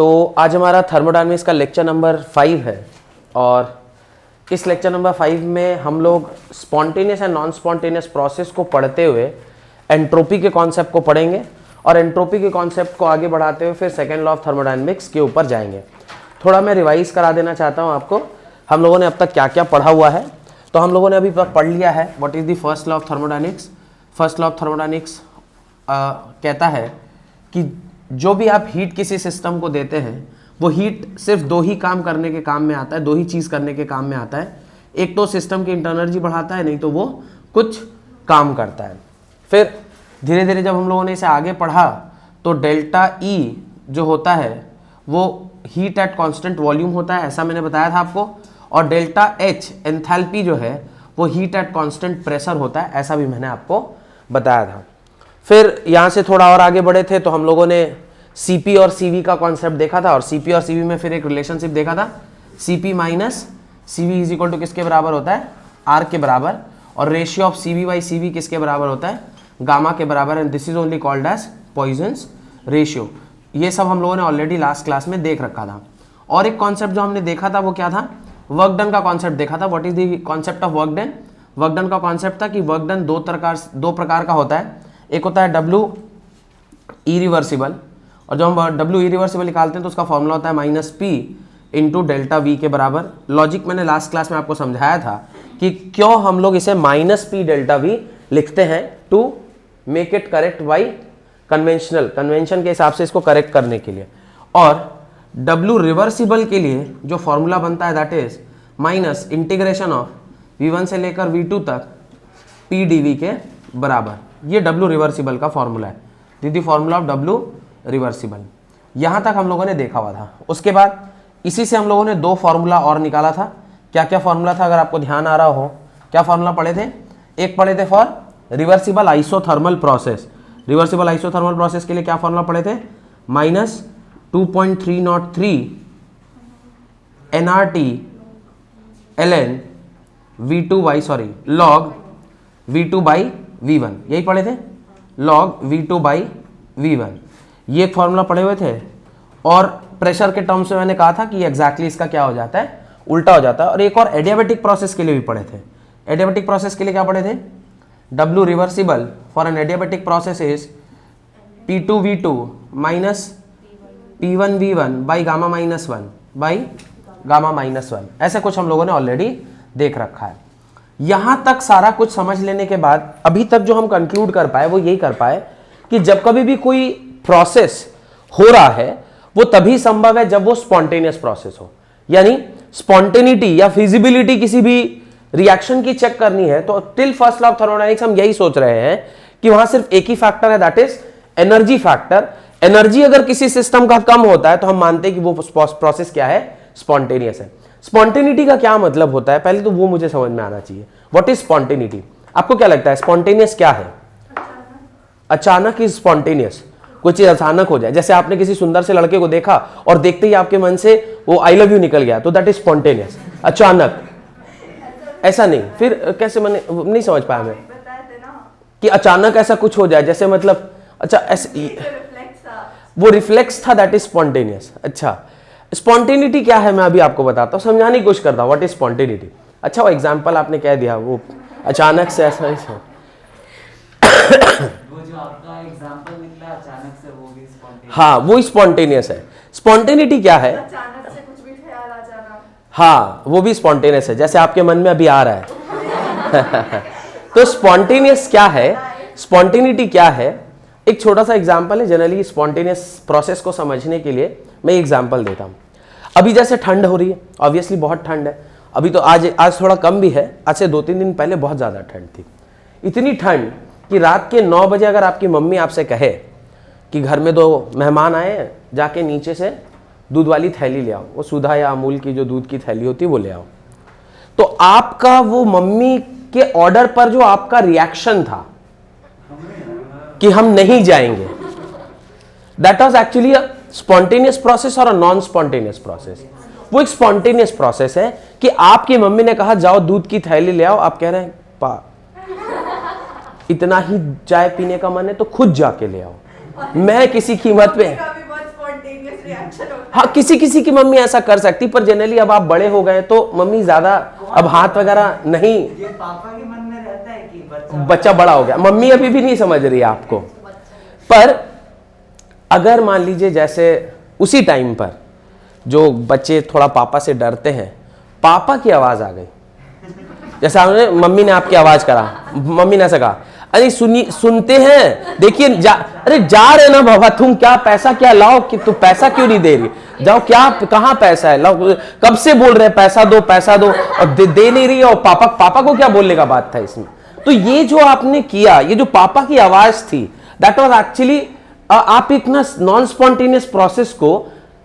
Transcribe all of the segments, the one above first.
तो आज हमारा थर्मोडायनेमिक्स का लेक्चर नंबर 5 है और इस लेक्चर नंबर 5 में हम लोग spontaneous and non spontaneous process को पढ़ते हुए एंट्रोपी के कॉन्सेप्ट को पढ़ेंगे और एंट्रोपी के कॉन्सेप्ट को आगे बढ़ाते हुए फिर सेकेंड लॉ ऑफ थर्मोडायनेमिक्स के ऊपर जाएंगे। थोड़ा मैं रिवाइज करा देना चाहता हूँ आपको, हम लोगों ने अब तक क्या क्या पढ़ा हुआ है। तो हम लोगों ने अभी तक पढ़ लिया है what is the first law of thermodynamics. First law of thermodynamics कहता है कि जो भी आप हीट किसी सिस्टम को देते हैं वो हीट सिर्फ दो ही काम करने के काम में आता है, दो ही चीज़ करने के काम में आता है। एक तो सिस्टम की इंटरनल एनर्जी बढ़ाता है, नहीं तो वो कुछ काम करता है। फिर धीरे धीरे जब हम लोगों ने इसे आगे पढ़ा तो डेल्टा ई जो होता है वो हीट एट कांस्टेंट वॉल्यूम होता है, ऐसा मैंने बताया था आपको। और डेल्टा एच एंथैल्पी जो है वो हीट एट कांस्टेंट प्रेशर होता है, ऐसा भी मैंने आपको बताया था। फिर यहाँ से थोड़ा और आगे बढ़े थे तो हम लोगों ने Cp और Cv का कॉन्सेप्ट देखा था और Cp और Cv में फिर एक रिलेशनशिप देखा था। Cp minus Cv is equal to किसके बराबर होता है, R के बराबर। और ratio of Cv by Cv किसके बराबर होता है, गामा के बराबर। And this is only called as Poisson's ratio. ये सब हम लोगों ने ऑलरेडी लास्ट क्लास में देख रखा था। और एक कॉन्सेप्ट जो हमने देखा था वो क्या था, वर्क डन का कॉन्सेप्ट देखा था। What is the concept of work done. Work done का कॉन्सेप्ट था कि वर्क डन दो प्रकार का होता है। एक होता है W इरिवर्सिबल, और जब हम W इरिवर्सिबल निकालते हैं तो उसका फॉर्मूला होता है minus P into delta V के बराबर। लॉजिक मैंने लास्ट क्लास में आपको समझाया था कि क्यों हम लोग इसे माइनस P डेल्टा V लिखते हैं, to make it correct by convention के हिसाब से इसको करेक्ट करने के लिए। और W रिवर्सिबल के लिए जो फॉर्मूला बनता है that is minus integration of V1 से लेकर V2 तक P dV के बराबर। ये W रिवर्सिबल का फॉर्मूला है, दीदी फॉर्मूला ऑफ W रिवर्सिबल। यहाँ तक हम लोगों ने देखा हुआ था। उसके बाद इसी से हम लोगों ने दो फॉर्मूला और निकाला था। क्या क्या फॉर्मूला था, अगर आपको ध्यान आ रहा हो, क्या फॉर्मूला पढ़े थे। एक पढ़े थे for reversible isothermal process. Reversible isothermal process के लिए क्या फॉर्मूला पढ़े थे, minus 2.303 nRT ln log V2 by V1, यही पढ़े थे, log V2 बाई V1। ये एक फॉर्मूला पढ़े हुए थे। और प्रेशर के टर्म्स में मैंने कहा था कि एग्जैक्टली इसका क्या हो जाता है, उल्टा हो जाता है। और एक और एडियाबेटिक प्रोसेस के लिए भी पढ़े थे। एडियाबेटिक प्रोसेस के लिए क्या पढ़े थे, W reversible for an adiabatic process is P2V2 minus P1V1 by gamma minus 1 by gamma minus 1। ऐसे कुछ हम लोगों ने ऑलरेडी देख रखा है। यहां तक सारा कुछ समझ लेने के बाद अभी तक जो हम कंक्लूड कर पाए वो यही कर पाए कि जब कभी भी कोई प्रोसेस हो रहा है वो तभी संभव है जब वो स्पॉन्टेनियस प्रोसेस हो। यानी स्पॉन्टेनिटी या फिजिबिलिटी किसी भी रिएक्शन की चेक करनी है तो till first law of thermodynamics हम यही सोच रहे हैं कि वहां सिर्फ एक ही फैक्टर है, that is energy factor. Energy अगर किसी सिस्टम का कम होता है तो हम मानते हैं कि वो प्रोसेस क्या है, स्पॉन्टेनियस है। स्पॉन्टेनिटी का क्या मतलब होता है, पहले तो वो मुझे समझ में आना चाहिए। व्हाट इज स्पॉन्टेनिटी, आपको क्या लगता है स्पॉन्टेनियस क्या है। अचानक इज स्पॉन्टेनियस, कोई चीज अचानक हो जाए, जैसे आपने किसी सुंदर से लड़के को देखा और देखते ही आपके मन से वो आई लव यू निकल गया, तो दैट इज स्पॉन्टेनियस। अचानक ऐसा नहीं, फिर कैसे, मैंने नहीं समझ पाया मैं कि अचानक ऐसा कुछ हो जाए, जैसे मतलब अच्छा ऐसे वो रिफ्लेक्स था, दैट इज स्पॉन्टेनियस। अच्छा स्पॉन्टेनिटी क्या है मैं अभी आपको बताता हूँ, समझाने की कोशिश करता हूँ व्हाट इज स्पॉन्टेनिटी। अच्छा वो एग्जाम्पल आपने कह दिया, वो अचानक से ऐसा ही वो जो आपका एग्जांपल निकला अचानक से, वो भी स्पॉन्टेनियस। हाँ वो स्पॉन्टेनियस है। स्पॉन्टेनिटी क्या है, अचानक से कुछ भी ख्याल आ जाना, हाँ वो भी स्पॉन्टेनियस है, जैसे आपके मन में अभी आ रहा है। तो स्पॉन्टेनियस क्या है, स्पॉन्टेनिटी क्या है, एक छोटा सा एग्जांपल है। जनरली स्पॉन्टेनियस प्रोसेस को समझने के लिए मैं एग्जांपल देता हूँ। अभी जैसे ठंड हो रही है, ऑब्वियसली बहुत ठंड है। अभी तो आज थोड़ा कम भी है, आज से 2-3 दिन पहले बहुत ज़्यादा ठंड थी। इतनी ठंड कि रात के 9 बजे अगर आपकी मम्मी आपसे कहे कि घर में 2 मेहमान आए हैं, जाके नीचे से दूध वाली थैली ले आओ, वो सुधा या अमूल की जो दूध की थैली होती है वो ले आओ, तो आपका वो मम्मी के ऑर्डर पर जो आपका रिएक्शन था कि हम नहीं जाएंगे, that was actually a spontaneous process और अ नॉन स्पॉन्टेनियस प्रोसेस। वो एक स्पॉन्टेनियस प्रोसेस है कि आपकी मम्मी ने कहा जाओ दूध की थैली ले आओ, आप कह रहे हैं पा इतना ही चाय पीने का मन है तो खुद जाके ले आओ, मैं किसी कीमत पे स्पॉन्टेनियस रिएक्शन होता है। हाँ, किसी किसी की मम्मी ऐसा कर सकती, पर जनरली अब आप बड़े हो गए तो मम्मी ज्यादा अब हाथ वगैरह नहीं, ये पापा के मन में रहता है कि बच्चा बड़ा हो गया, मम्मी अभी भी नहीं समझ रही है आपको। पर अगर मान लीजिए जैसे उसी टाइम पर जो बच्चे थोड़ा पापा से डरते हैं, पापा की आवाज आ गई, जैसे आपने मम्मी ने आपकी आवाज करा, मम्मी ने ऐसा कहा, अरे सुनते हैं, देखिए अरे जा रहे ना बाबा, तुम क्या पैसा क्या लाओ, कि तू पैसा क्यों नहीं दे रही, जाओ, क्या कहाँ पैसा है लाओ, कब से बोल रहे पैसा दो पैसा दो, और दे नहीं रही, और पापा को क्या बोलने का बात था इसमें। तो ये जो आपने किया, ये जो पापा की आवाज थी, दैट वाज एक्चुअली आप एक ना नॉन स्पॉन्टेनियस प्रोसेस को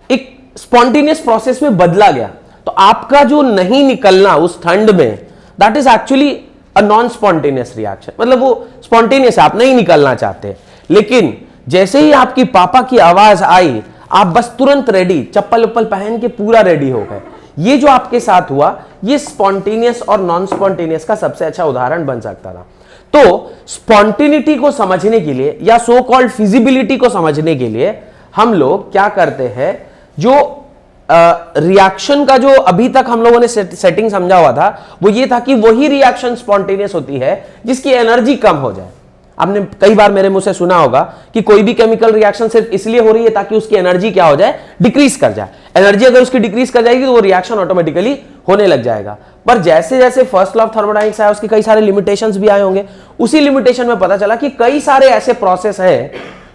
एक स्पॉन्टेनियस प्रोसेस में बदला गया। तो आपका जो नहीं निकलना उस ठंड में, that is actually a non spontaneous reaction, मतलब वो स्पॉन्टेनियस, आप नहीं निकलना चाहते, लेकिन जैसे ही आपकी पापा की आवाज आई, आप बस तुरंत रेडी, चप्पल उप्पल पहन के पूरा रेडी हो गए। ये जो आपके साथ हुआ, ये स्पॉन्टेनियस और नॉन स्पॉन्टेनियस का सबसे अच्छा उदाहरण बन सकता था। तो स्पॉन्टेनिटी को समझने के लिए या सो कॉल्ड फिजिबिलिटी को समझने के लिए हम लोग क्या करते हैं, जो रिएक्शन का जो अभी तक हम लोगों ने सेटिंग समझा हुआ था, वो ये था कि वही रिएक्शन स्पॉन्टेनियस होती है जिसकी एनर्जी कम हो जाए। आपने कई बार मेरे मुंह से सुना होगा कि कोई भी केमिकल रिएक्शन सिर्फ इसलिए हो रही है ताकि उसकी एनर्जी क्या हो जाए, डिक्रीज कर जाए। एनर्जी अगर उसकी डिक्रीज कर जाएगी तो वो रिएक्शन ऑटोमेटिकली होने लग जाएगा। पर जैसे जैसे फर्स्ट लॉ ऑफ थर्मोडायनामिक्स आया, उसके कई सारे लिमिटेशंस भी आए होंगे। उसी लिमिटेशन में पता चला कि कई सारे ऐसे प्रोसेस है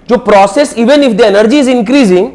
जो process even if the energy is increasing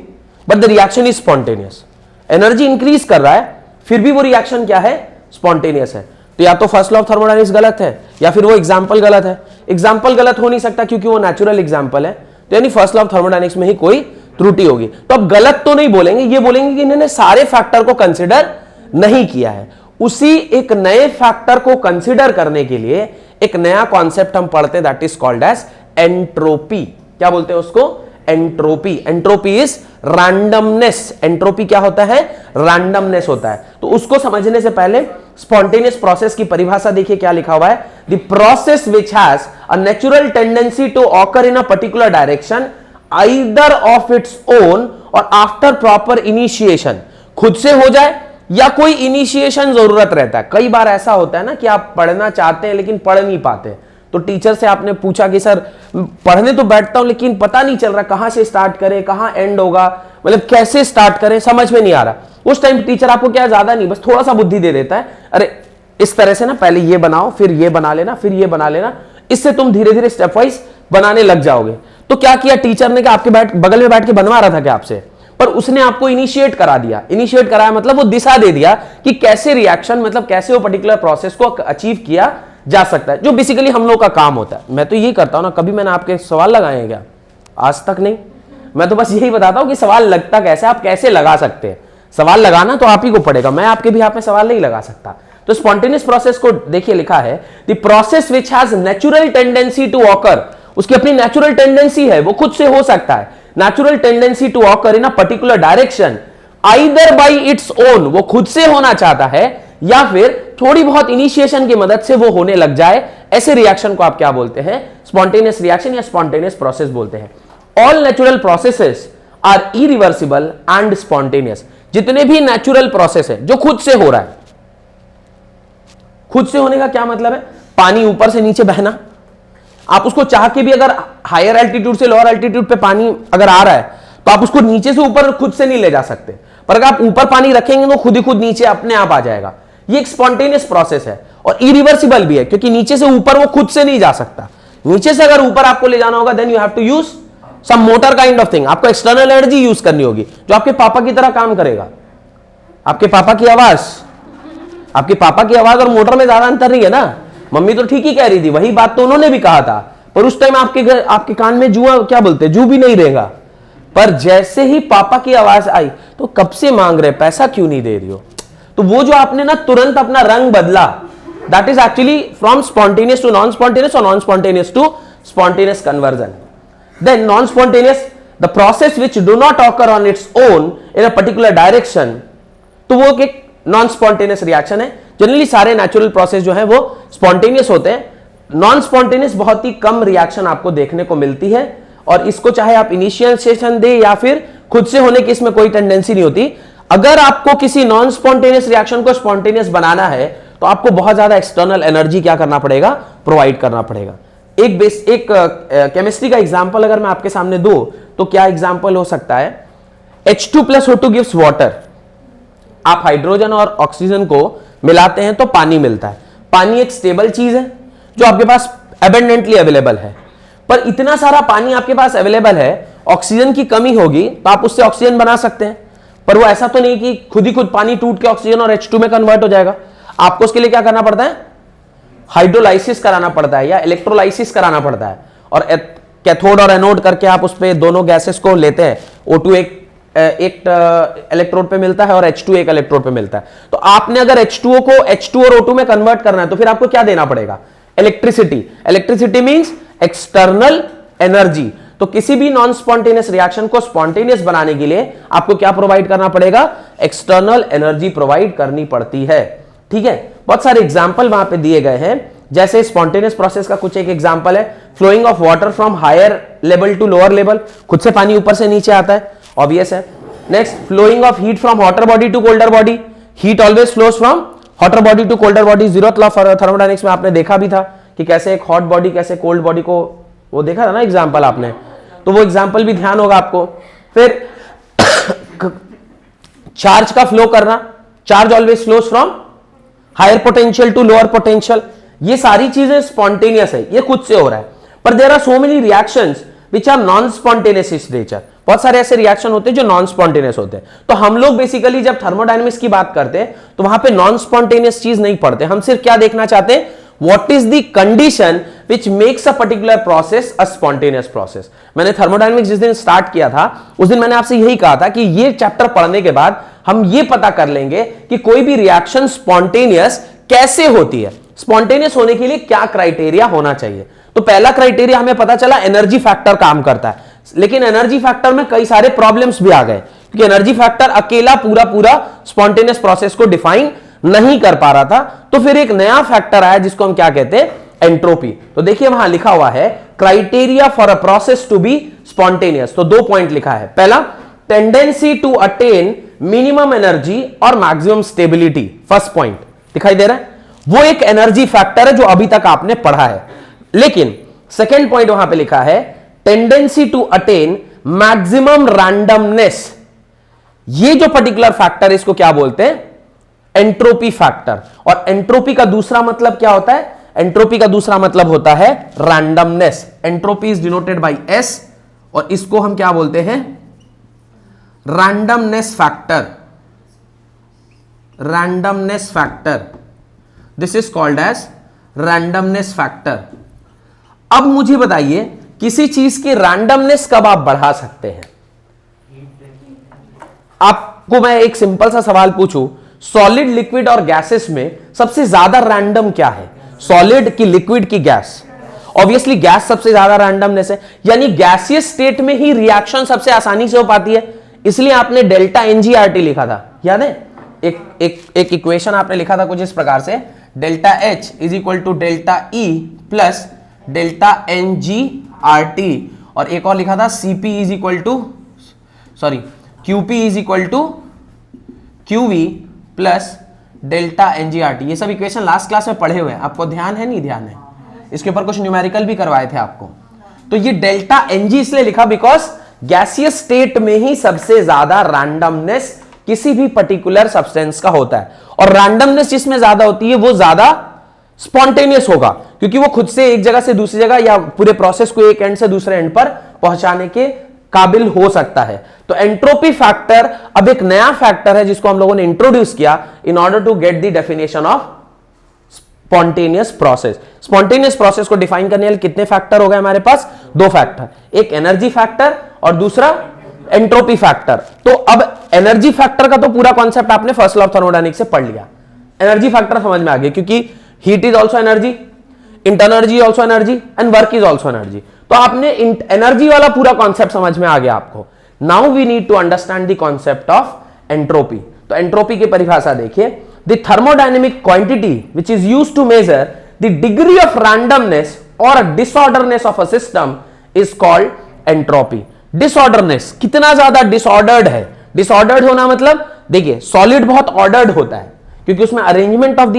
but the reaction is spontaneous. Energy increase कर रहा है फिर भी वो रिएक्शन क्या है, स्पॉन्टेनियस है। तो या तो फर्स्ट लॉ ऑफ थर्मोडायनामिक्स गलत है या फिर वो एग्जांपल गलत है। एग्जांपल गलत हो नहीं सकता क्योंकि वो नेचुरल एग्जांपल है, तो यानी फर्स्ट लॉ ऑफ थर्मोडायनामिक्स में ही कोई त्रुटि होगी। तो अब गलत तो नहीं बोलेंगे, ये बोलेंगे कि इन्होंने सारे फैक्टर को कंसिडर नहीं किया है। उसी एक नए फैक्टर को कंसिडर करने के लिए एक नया कॉन्सेप्ट हम पढ़ते हैं, that is called as entropy. क्या बोलते हैं उसको, entropy. Entropy is randomness. Entropy क्या होता है, रैंडमनेस होता है। तो उसको समझने से पहले स्पॉन्टेनियस प्रोसेस की परिभाषा देखिए क्या लिखा हुआ है, the process which has a natural tendency to occur in a particular direction either of its own और आफ्टर प्रॉपर इनिशिएशन। खुद से हो जाए या कोई इनिशिएशन जरूरत रहता है। कई बार ऐसा होता है ना कि आप पढ़ना चाहते हैं लेकिन पढ़ नहीं पाते, तो टीचर से आपने पूछा कि सर पढ़ने तो बैठता हूं लेकिन पता नहीं चल रहा कहां से स्टार्ट करें, कहां एंड होगा, मतलब कैसे स्टार्ट करें, समझ में नहीं आ रहा। उस टाइम टीचर आपको क्या ज्यादा नहीं, बस थोड़ा सा बुद्धि दे देता है, अरे इस तरह से ना पहले ये बनाओ, फिर ये बना लेना, फिर ये बना लेना, इससे तुम धीरे धीरे स्टेप वाइज बनाने लग जाओगे। तो क्या किया टीचर ने, कि आपके बगल में बैठ के बनवा रहा था क्या आपसे, पर उसने आपको इनिशिएट करा दिया। इनिशिएट कराया मतलब वो दिशा दे दिया कि कैसे रिएक्शन, मतलब कैसे वो पर्टिकुलर प्रोसेस को अचीव किया जा सकता है, जो बेसिकली हम लोग का काम होता है। मैं तो यही करता हूं ना, कभी मैंने आपके सवाल लगाए हैं क्या, आज तक नहीं। मैं तो बस यही बताता हूं कि सवाल लगता कैसे, आप कैसे लगा सकते हैं। सवाल लगाना तो आप ही को पड़ेगा, मैं आपके भी हाथ में सवाल नहीं लगा सकता। तो स्पॉन्टेनियस प्रोसेस को देखिए लिखा है, the process which has natural tendency to occur, उसकी अपनी नेचुरल टेंडेंसी है, वो खुद से हो सकता है। Natural tendency to occur in a particular direction either by its own, वो खुद से होना चाहता है या फिर थोड़ी बहुत इनिशिएशन की मदद से वो होने लग जाए। ऐसे रिएक्शन को आप क्या बोलते हैं, स्पॉन्टेनियस रिएक्शन या स्पॉन्टेनियस प्रोसेस बोलते हैं। All natural processes are irreversible and spontaneous. जितने भी नेचुरल प्रोसेस है जो खुद से हो रहा है, खुद से होने का क्या मतलब है, पानी ऊपर से नीचे बहना, आप उसको चाह के भी अगर हायर एल्टीट्यूड से लोअर एल्टीट्यूड पे पानी अगर आ रहा है तो आप उसको नीचे से ऊपर खुद से नहीं ले जा सकते, पर अगर आप ऊपर पानी रखेंगे तो खुद ही खुद नीचे अपने आप आ जाएगा। ये एक स्पॉन्टेनियस प्रोसेस है और इरिवर्सिबल भी है, क्योंकि नीचे से ऊपर वो खुद से नहीं जा सकता। नीचे से अगर ऊपर आपको ले जाना होगा then you have to use some motor kind of thing, आपको एक्सटर्नल एनर्जी यूज करनी होगी, जो आपके पापा की तरह काम करेगा। आपके पापा की आवाज, आपके पापा की आवाज और मोटर में ज्यादा अंतर नहीं है ना। मम्मी तो ठीक ही कह रही थी, वही बात तो उन्होंने भी कहा था, पर उस टाइम आपके कान में जुआ क्या बोलते, जू भी नहीं रहेगा। पर जैसे ही पापा की आवाज आई तो कब से मांग रहे, पैसा क्यों नहीं दे रही हो, तो वो जो आपने ना तुरंत अपना रंग बदला, that is actually from spontaneous to non spontaneous और non spontaneous to spontaneous conversion. Then non spontaneous, the process which do not occur on its own in a particular direction, तो वो एक नॉन स्पॉन्टेनियस रिएक्शन है। Generally सारे natural process जो है वो spontaneous होते हैं। नॉन स्पॉन्टेनियस बहुत ही कम रिएक्शन आपको देखने को मिलती है, और इसको चाहे आप इनिशिएशन दे या फिर खुद से होने की इसमें कोई टेंडेंसी नहीं होती। अगर आपको किसी नॉन स्पॉन्टेनियस रिएक्शन को स्पॉन्टेनियस बनाना है तो आपको बहुत ज्यादा एक्सटर्नल एनर्जी क्या करना पड़ेगा, प्रोवाइड करना पड़ेगा। एक केमिस्ट्री का एग्जांपल अगर मैं आपके सामने दूं तो क्या एग्जांपल हो सकता है, H2 plus O2 gives water। आप हाइड्रोजन और ऑक्सीजन को मिलाते हैं तो पानी मिलता है। पानी एक स्टेबल चीज है जो आपके पास एबंडेंटली अवेलेबल है, पर इतना सारा पानी आपके पास अवेलेबल है, ऑक्सीजन की कमी होगी तो आप उससे ऑक्सीजन बना सकते हैं, पर वो ऐसा तो नहीं कि खुद ही खुद पानी टूट के ऑक्सीजन और H2 में कन्वर्ट हो जाएगा। आपको उसके लिए क्या करना पड़ता है, हाइड्रोलाइसिस कराना पड़ता है या इलेक्ट्रोलाइसिस कराना पड़ता है, और कैथोड और एनोड करके आप उस पे दोनों गैसेस को लेते हैं। O2 एक इलेक्ट्रोड पे मिलता है और H2 एक इलेक्ट्रोड पे मिलता है। तो आपने अगर H2O को H2 और O2 में कन्वर्ट करना है तो फिर आपको क्या देना पड़ेगा, electricity. Electricity means external energy. तो किसी भी नॉन स्पॉन्टेनियस रिएक्शन को स्पॉन्टेनियस बनाने के लिए आपको क्या प्रोवाइड करना पड़ेगा, एक्सटर्नल एनर्जी प्रोवाइड करनी पड़ती है। ठीक है, बहुत सारे एग्जांपल वहां पे दिए गए हैं, जैसे स्पॉन्टेनियस प्रोसेस का कुछ एक एग्जांपल है, flowing of water from higher level to lower level. खुद से पानी ऊपर से नीचे आता है, ऑब्वियस है। Next, flowing of heat from hotter body to colder body. Heat always flows from hotter body to colder body. Zeroth law of thermodynamics में आपने देखा भी था कि कैसे एक हॉट बॉडी कैसे कोल्ड बॉडी को, वो देखा था ना एग्जांपल आपने, तो वो एग्जांपल भी ध्यान होगा आपको। फिर चार्ज का फ्लो करना, charge always flows from higher potential to lower potential. ये सारी चीजें स्पॉन्टेनियस है, ये खुद से हो रहा है। पर there are so many reactions which are non spontaneous in nature. बहुत सारे ऐसे रिएक्शन होते हैं जो नॉन स्पॉन्टेनियस होते हैं। तो हम लोग बेसिकली जब थर्मोडायनेमिक्स की बात करते हैं तो वहां पे नॉन स्पॉन्टेनियस चीज नहीं पढ़ते, हम सिर्फ क्या देखना चाहते हैं, what is the condition which makes a particular process a spontaneous process. मैंने थर्मोडायनेमिक्स जिस दिन स्टार्ट किया था उस दिन मैंने आपसे यही कहा था कि ये चैप्टर पढ़ने के बाद हम ये पता कर लेंगे कि कोई भी रिएक्शन स्पॉन्टेनियस कैसे होती है, स्पॉन्टेनियस होने के लिए क्या क्राइटेरिया होना चाहिए। तो पहला क्राइटेरिया हमें पता चला, एनर्जी फैक्टर काम करता है। लेकिन एनर्जी फैक्टर में कई सारे प्रॉब्लम्स भी आ गए, क्योंकि एनर्जी फैक्टर अकेला पूरा स्पॉन्टेनियस प्रोसेस को डिफाइन नहीं कर पा रहा था। तो फिर एक नया फैक्टर आया जिसको हम क्या कहते हैं, एंट्रोपी। तो देखिए वहां लिखा हुआ है criteria for a process to be spontaneous. तो 2 पॉइंट लिखा है। पहला, tendency to attain minimum energy और मैक्सिमम स्टेबिलिटी। फर्स्ट पॉइंट दिखाई दे रहा है, वो एक एनर्जी फैक्टर है जो अभी तक आपने पढ़ा है। लेकिन सेकेंड पॉइंट वहां पे लिखा है tendency to attain maximum randomness. ये जो पर्टिकुलर फैक्टर है इसको क्या बोलते हैं, एंट्रोपी फैक्टर। और एंट्रोपी का दूसरा मतलब क्या होता है, एंट्रोपी का दूसरा मतलब होता है randomness. Entropy is denoted by S और इसको हम क्या बोलते हैं, randomness factor. Randomness factor, this is called as randomness factor. अब मुझे बताइए किसी चीज की रैंडमनेस कब आप बढ़ा सकते हैं। आपको मैं एक सिंपल सा सवाल पूछूं, सॉलिड, लिक्विड और गैसेस में सबसे ज्यादा रैंडम क्या है, सॉलिड की, लिक्विड की, गैस। ऑब्वियसली गैस सबसे ज्यादा रैंडमनेस है, यानी गैसियस स्टेट में ही रिएक्शन सबसे आसानी से हो पाती है। इसलिए आपने डेल्टा एनजीआरटी लिखा था, याद है, एक इक्वेशन आपने लिखा था कुछ इस प्रकार से, delta H is equal to delta E plus delta NGRT, और एक और लिखा था CP is equal to, sorry, QP is equal to QV plus delta NGRT. ये सब इक्वेशन लास्ट क्लास में पढ़े हुए हैं, आपको ध्यान है, नहीं ध्यान है, इसके ऊपर कुछ न्यूमेरिकल भी करवाए थे आपको। तो ये डेल्टा एनजी इसलिए लिखा बिकॉज गैसियस स्टेट में ही सबसे ज्यादा रैंडमनेस किसी भी पर्टिकुलर सब्सटेंस का होता है, और रैंडमनेस जिसमें ज्यादा होती है वो ज्यादा स्पॉन्टेनियस होगा, क्योंकि वो खुद से एक जगह से दूसरी जगह या पूरे प्रोसेस को एक एंड से दूसरे एंड पर पहुंचाने के काबिल हो सकता है। तो एंट्रोपी फैक्टर अब एक नया फैक्टर है जिसको हम लोगों ने इंट्रोड्यूस किया in order to get the definition of spontaneous process. Spontaneous process को डिफाइन करने के लिए कितने फैक्टर हो गए हमारे पास, 2 फैक्टर, एक एनर्जी फैक्टर और दूसरा एंट्रोपी फैक्टर। तो अब एनर्जी फैक्टर का तो पूरा कॉन्सेप्ट आपने फर्स्ट लॉ ऑफ थर्मोडायनामिक्स से पढ़ लिया, एनर्जी फैक्टर समझ में आ गया, क्योंकि heat is also energy, internal energy also energy and work is also energy. तो आपने एनर्जी वाला पूरा कॉन्सेप्ट समझ में आ गया आपको। Now we need to understand the concept of entropy. तो एंट्रोपी की परिभाषा देखिए, the thermodynamic quantity which is used to measure the degree of randomness और disorderness of a system is called entropy. Disorderness, कितना ज्यादा डिसऑर्डर्ड है। Disordered होना मतलब देखिए सॉलिड बहुत ऑर्डर्ड होता है क्योंकि उसमें अरेंजमेंट ऑफ द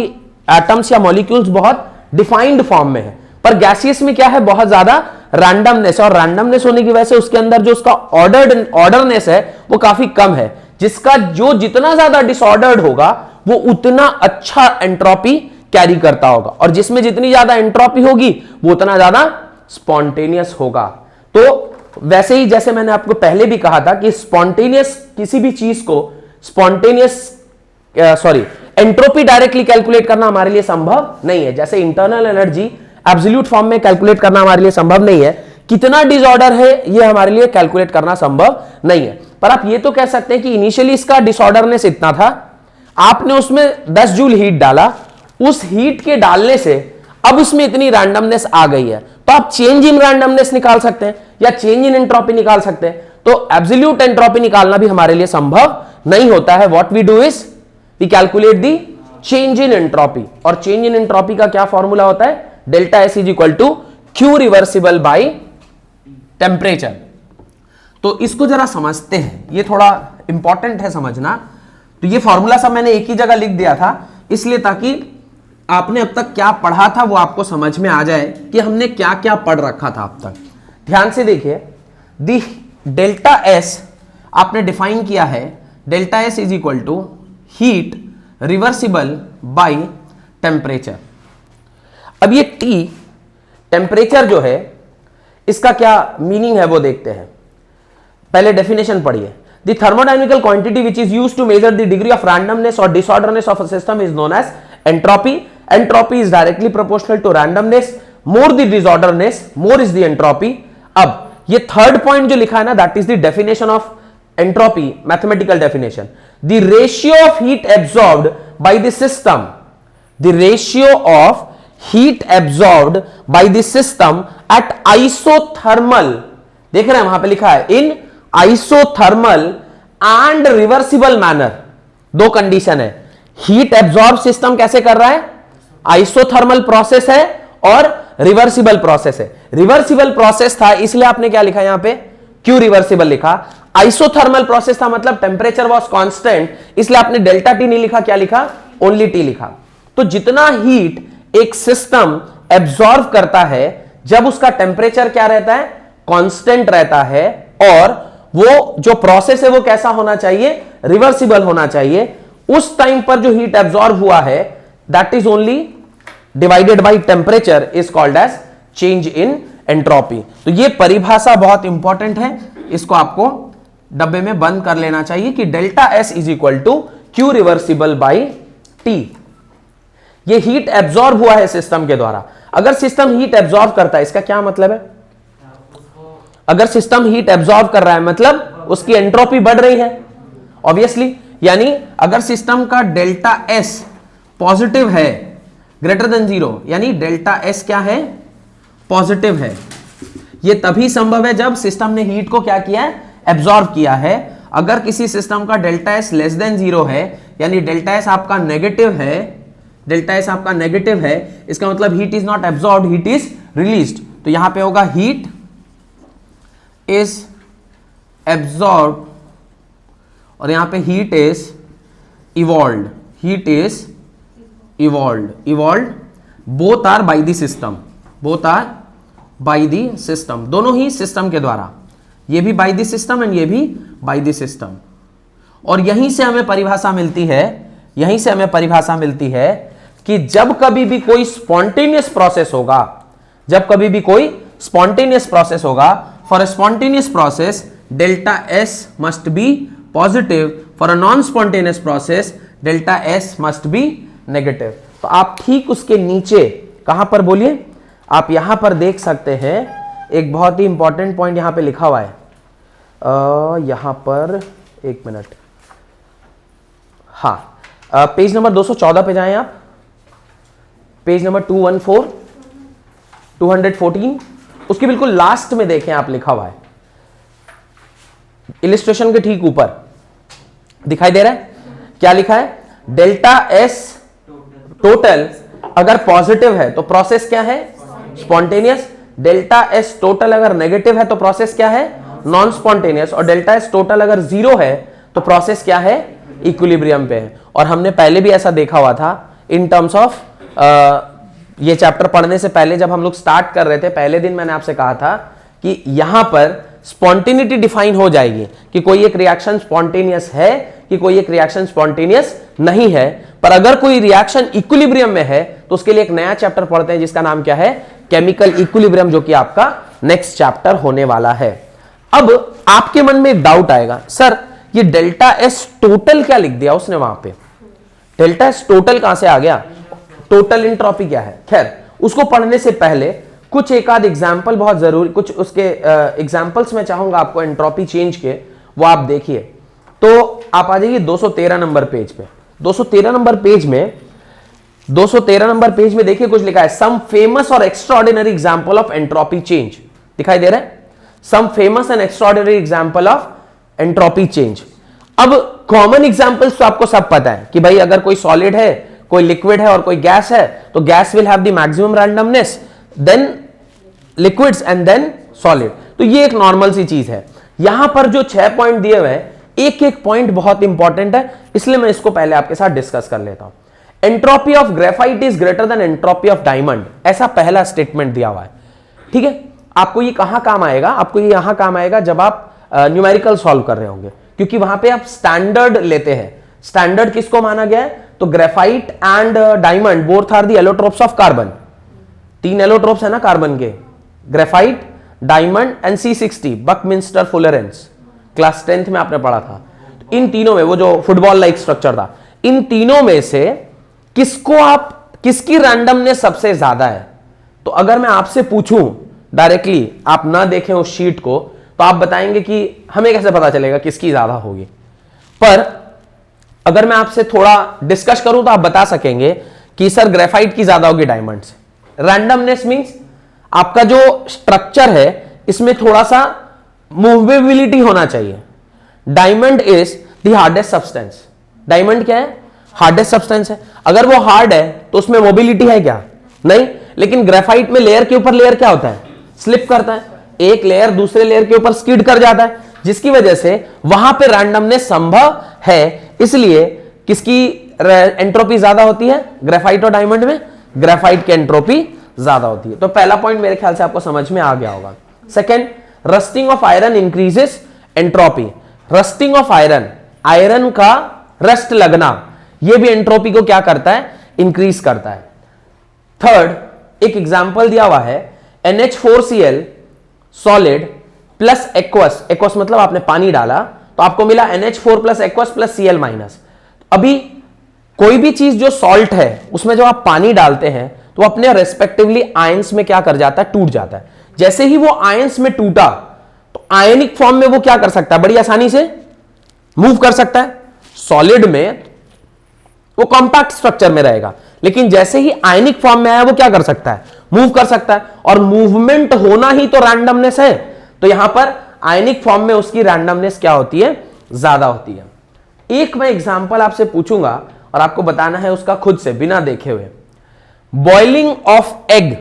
एटम्स या मॉलिक्यूल्स बहुत डिफाइंड फॉर्म में है, पर गैसियस में क्या है, बहुत ज्यादा रैंडमनेस है, और रैंडमनेस होने की वजह से उसके अंदर जो उसका ऑर्डरनेस है वो काफी कम है, जिसका जो जितना ज्यादा डिसऑर्डर्ड होगा वो उतना अच्छा एंट्रोपी कैरी करता होगा, और जिसमें जितनी ज्यादा एंट्रोपी होगी वो उतना ज्यादा स्पॉन्टेनियस होगा। तो वैसे ही जैसे मैंने आपको पहले भी कहा था कि स्पॉन्टेनियस किसी भी चीज को एंट्रोपी डायरेक्टली कैलकुलेट करना हमारे लिए संभव नहीं है, जैसे इंटरनल एनर्जी एब्सोल्यूट फॉर्म में कैलकुलेट करना हमारे लिए संभव नहीं है, कितना डिसऑर्डर है ये हमारे लिए कैलकुलेट करना संभव नहीं है। पर आप ये तो कह सकते हैं कि इनिशियली इसका डिसऑर्डरनेस इतना था, आपने उसमें 10 जूल हीट डाला, उस हीट के डालने से अब उसमें इतनी रैंडमनेस आ गई है, तो आप चेंज इन रैंडमनेस निकाल सकते हैं या चेंज इन एंट्रोपी निकाल सकते हैं। तो एब्सोल्यूट एंट्रोपी निकालना भी हमारे लिए संभव नहीं होता है। What we do is we calculate the change in entropy, और चेंज इन एंट्रोपी का क्या फॉर्मूला होता है, delta S is equal to Q reversible by temperature. तो इसको जरा समझते हैं, ये थोड़ा इंपॉर्टेंट है समझना। तो ये फॉर्मूला सब मैंने एक ही जगह लिख दिया था इसलिए ताकि आपने अब तक क्या पढ़ा था वो आपको समझ में आ जाए कि हमने क्या क्या पढ़ रखा था अब तक। ध्यान से देखिए, दी डेल्टा एस आपने डिफाइन किया है, delta S is equal to heat reversible by temperature. अब ये टी टेम्परेचर जो है इसका क्या मीनिंग है वो देखते हैं। पहले डेफिनेशन पढ़िए, the thermodynamical quantity which is used to measure the degree of randomness और disorderness of a system is known as entropy. Entropy is directly proportional to randomness, more the disorderness more is the entropy. अब ये third point जो लिखा है ना, that is the definition of entropy, mathematical definition, the ratio of heat absorbed by the system, the ratio of heat absorbed by the system at isothermal, देख रहे हैं वहां पे लिखा है in isothermal and reversible manner। दो condition है, heat absorb system कैसे कर रहा है, आइसोथर्मल प्रोसेस है और रिवर्सिबल प्रोसेस है। रिवर्सिबल प्रोसेस था इसलिए आपने क्या लिखा यहां पे, क्यू रिवर्सिबल लिखा। आइसोथर्मल प्रोसेस था मतलब टेम्परेचर वॉज कांस्टेंट, इसलिए आपने डेल्टा टी नहीं लिखा, क्या लिखा, ओनली टी लिखा। तो जितना हीट एक सिस्टम एब्जॉर्व करता है जब उसका टेम्परेचर क्या रहता है, कांस्टेंट रहता है, और वो जो प्रोसेस है वो कैसा होना चाहिए, रिवर्सिबल होना चाहिए, उस टाइम पर जो हीट एब्जॉर्व हुआ है that is only divided by temperature is called as change in entropy. तो ये परिभाषा बहुत इंपॉर्टेंट है, इसको आपको डब्बे में बंद कर लेना चाहिए कि delta S is equal to Q reversible by T. ये हीट एब्जॉर्ब हुआ है सिस्टम के द्वारा। अगर सिस्टम हीट एब्जॉर्ब करता है इसका क्या मतलब है, अगर सिस्टम हीट एब्जॉर्ब कर रहा है मतलब उसकी एंट्रोपी बढ़ रही है ऑब्वियसली। यानी अगर सिस्टम का डेल्टा एस पॉजिटिव है ग्रेटर देन 0, यानी डेल्टा एस क्या है, पॉजिटिव है। ये तभी संभव है जब सिस्टम ने हीट को क्या किया है, एब्जॉर्ब किया है। अगर किसी सिस्टम का डेल्टा एस लेस देन 0 है, यानी डेल्टा एस आपका नेगेटिव है, डेल्टा एस आपका नेगेटिव है, इसका मतलब heat is not absorbed, heat is released. तो यहां पे होगा हीट इज एब्जॉर्ब और यहां पे heat is evolved, heat is evolved both are by the system, both are by the system, दोनों ही सिस्टम के द्वारा, ये भी बाय द सिस्टम एंड ये भी बाय द सिस्टम। और यहीं से हमें परिभाषा मिलती है, यहीं से हमें परिभाषा मिलती है कि जब कभी भी कोई स्पॉन्टेनियस प्रोसेस होगा, जब कभी भी कोई स्पॉन्टेनियस प्रोसेस होगा, for a spontaneous process delta S must be positive, for a non spontaneous process delta S must be negative. तो आप ठीक उसके नीचे कहां पर बोलिए, आप यहां पर देख सकते हैं एक बहुत ही इंपॉर्टेंट पॉइंट यहां पे लिखा हुआ है, यहां पर एक मिनट, हाँ, पेज नंबर 214 पे जाएं आप, पेज नंबर 214, 214, उसके बिल्कुल लास्ट में देखें आप, लिखा हुआ है इलिस्ट्रेशन के ठीक ऊपर दिखाई दे रहा है, क्या लिखा है, डेल्टा एस टोटल अगर पॉजिटिव है तो प्रोसेस क्या है, स्पॉन्टेनियस। डेल्टा एस टोटल अगर नेगेटिव है तो प्रोसेस क्या है, नॉन स्पॉन्टेनियस, और डेल्टा एस टोटल अगर 0 है तो प्रोसेस क्या है, इक्विलिब्रियम पे है। और हमने पहले भी ऐसा देखा हुआ था इन टर्म्स ऑफ ये चैप्टर पढ़ने से पहले जब हम लोग स्टार्ट कर रहे थे, पहले दिन मैंने आपसे कहा था कि यहां पर स्पॉन्टेनिटी डिफाइन हो जाएगी कि कोई एक रिएक्शन स्पॉन्टेनियस है कि कोई एक रिएक्शन स्पॉन्टेनियस नहीं है। पर अगर कोई रिएक्शन इक्विलिब्रियम में है तो उसके लिए एक नया चैप्टर पढ़ते हैं जिसका नाम क्या है, केमिकल इक्विलिब्रियम, जो कि आपका नेक्स्ट चैप्टर होने वाला है। अब आपके मन में एक डाउट आएगा, सर ये डेल्टा एस टोटल क्या लिख दिया उसने वहां पे, डेल्टा एस टोटल कहां से आ गया, टोटल एंट्रोपी क्या है। खैर उसको पढ़ने से पहले कुछ एक आध एग्जाम्पल बहुत जरूरी, कुछ उसके एग्जाम्पल्स मैं चाहूंगा आपको एंट्रोपी चेंज के, वो आप देखिए। तो आप आ जाइए 213 नंबर पेज पे। 213 नंबर पेज में 213 नंबर पेज में देखिए कुछ लिखा है, सम फेमस और extraordinary example of entropy change. दिखाई दे रहा है, some famous and extraordinary example of entropy change. अब कॉमन एग्जांपल्स तो आपको सब पता है कि भाई अगर कोई सॉलिड है, कोई लिक्विड है और कोई गैस है, तो gas will have the maximum randomness, then liquids and then solid. तो ये एक नॉर्मल सी चीज है। यहां पर जो 6 पॉइंट दिए हुए हैं, एक एक पॉइंट बहुत इंपॉर्टेंट है, इसलिए मैं इसको पहले आपके साथ डिस्कस कर लेता हूं। Entropy of graphite is greater than entropy of diamond, ऐसा पहला स्टेटमेंट दिया हुआ है। ठीक है, आपको ये कहां काम आएगा, आपको ये यहां काम आएगा जब आप न्यूमेरिकल सॉल्व कर रहे होंगे, क्योंकि वहां पे आप स्टैंडर्ड लेते हैं। स्टैंडर्ड किसको माना गया है, तो graphite and diamond both are the allotropes of carbon. 3 allotropes है ना कार्बन के, graphite, diamond and C60, buckminster fullerenes, class 10th में आपने पढ़ा था। इन तीनों में वो जो फुटबॉल लाइक स्ट्रक्चर था, इन तीनों में से किसकी रैंडमनेस सबसे ज्यादा है। तो अगर मैं आपसे पूछूं डायरेक्टली, आप ना देखें उस शीट को, तो आप बताएंगे कि हमें कैसे पता चलेगा किसकी ज्यादा होगी। पर अगर मैं आपसे थोड़ा डिस्कस करूं तो आप बता सकेंगे कि सर ग्रेफाइट की ज्यादा होगी डायमंड से। रैंडमनेस मींस आपका जो स्ट्रक्चर है इसमें थोड़ा सा मूवेबिलिटी होना चाहिए। Diamond is the hardest substance. Diamond क्या है, हार्डेस्ट सब्सटेंस है। अगर वो हार्ड है तो उसमें मोबिलिटी है क्या, नहीं। लेकिन ग्रेफाइट में लेयर के ऊपर लेयर क्या होता है, स्लिप करता है, एक लेयर दूसरे लेयर के ऊपर स्किड कर जाता है, जिसकी वजह से वहां पे रैंडमनेस संभव है। इसलिए किसकी एंट्रोपी ज्यादा होती है, ग्रेफाइट और डायमंड में ग्रेफाइट की एंट्रोपी ज्यादा होती है। तो पहला पॉइंट मेरे ख्याल से आपको समझ में आ गया होगा। Second, rusting of iron increases entropy. Rusting of iron, iron का रस्ट लगना, यह भी एंट्रोपी को क्या करता है, इंक्रीज करता है। थर्ड, एक एग्जांपल दिया हुआ है, NH4Cl solid plus aqueous. Aqueous मतलब आपने पानी डाला तो आपको मिला NH4 plus aqueous plus Cl minus. अभी कोई भी चीज जो सॉल्ट है उसमें जब आप पानी डालते हैं तो अपने रेस्पेक्टिवली आयंस में क्या कर जाता है, टूट जाता है। जैसे ही वो आयंस में टूटा तो आयनिक फॉर्म में वो क्या कर सकता है, बड़ी आसानी से मूव कर सकता है। सॉलिड में वो कॉम्पैक्ट स्ट्रक्चर में रहेगा, लेकिन जैसे ही आयनिक फॉर्म में आया वो क्या कर सकता है, मूव कर सकता है। और मूवमेंट होना ही तो रैंडमनेस है, तो यहां पर आयनिक फॉर्म में उसकी रैंडमनेस क्या होती है, ज्यादा होती है। एक मैं एग्जांपल आपसे पूछूंगा और आपको बताना है उसका खुद से, बिना देखे हुए। Boiling of egg,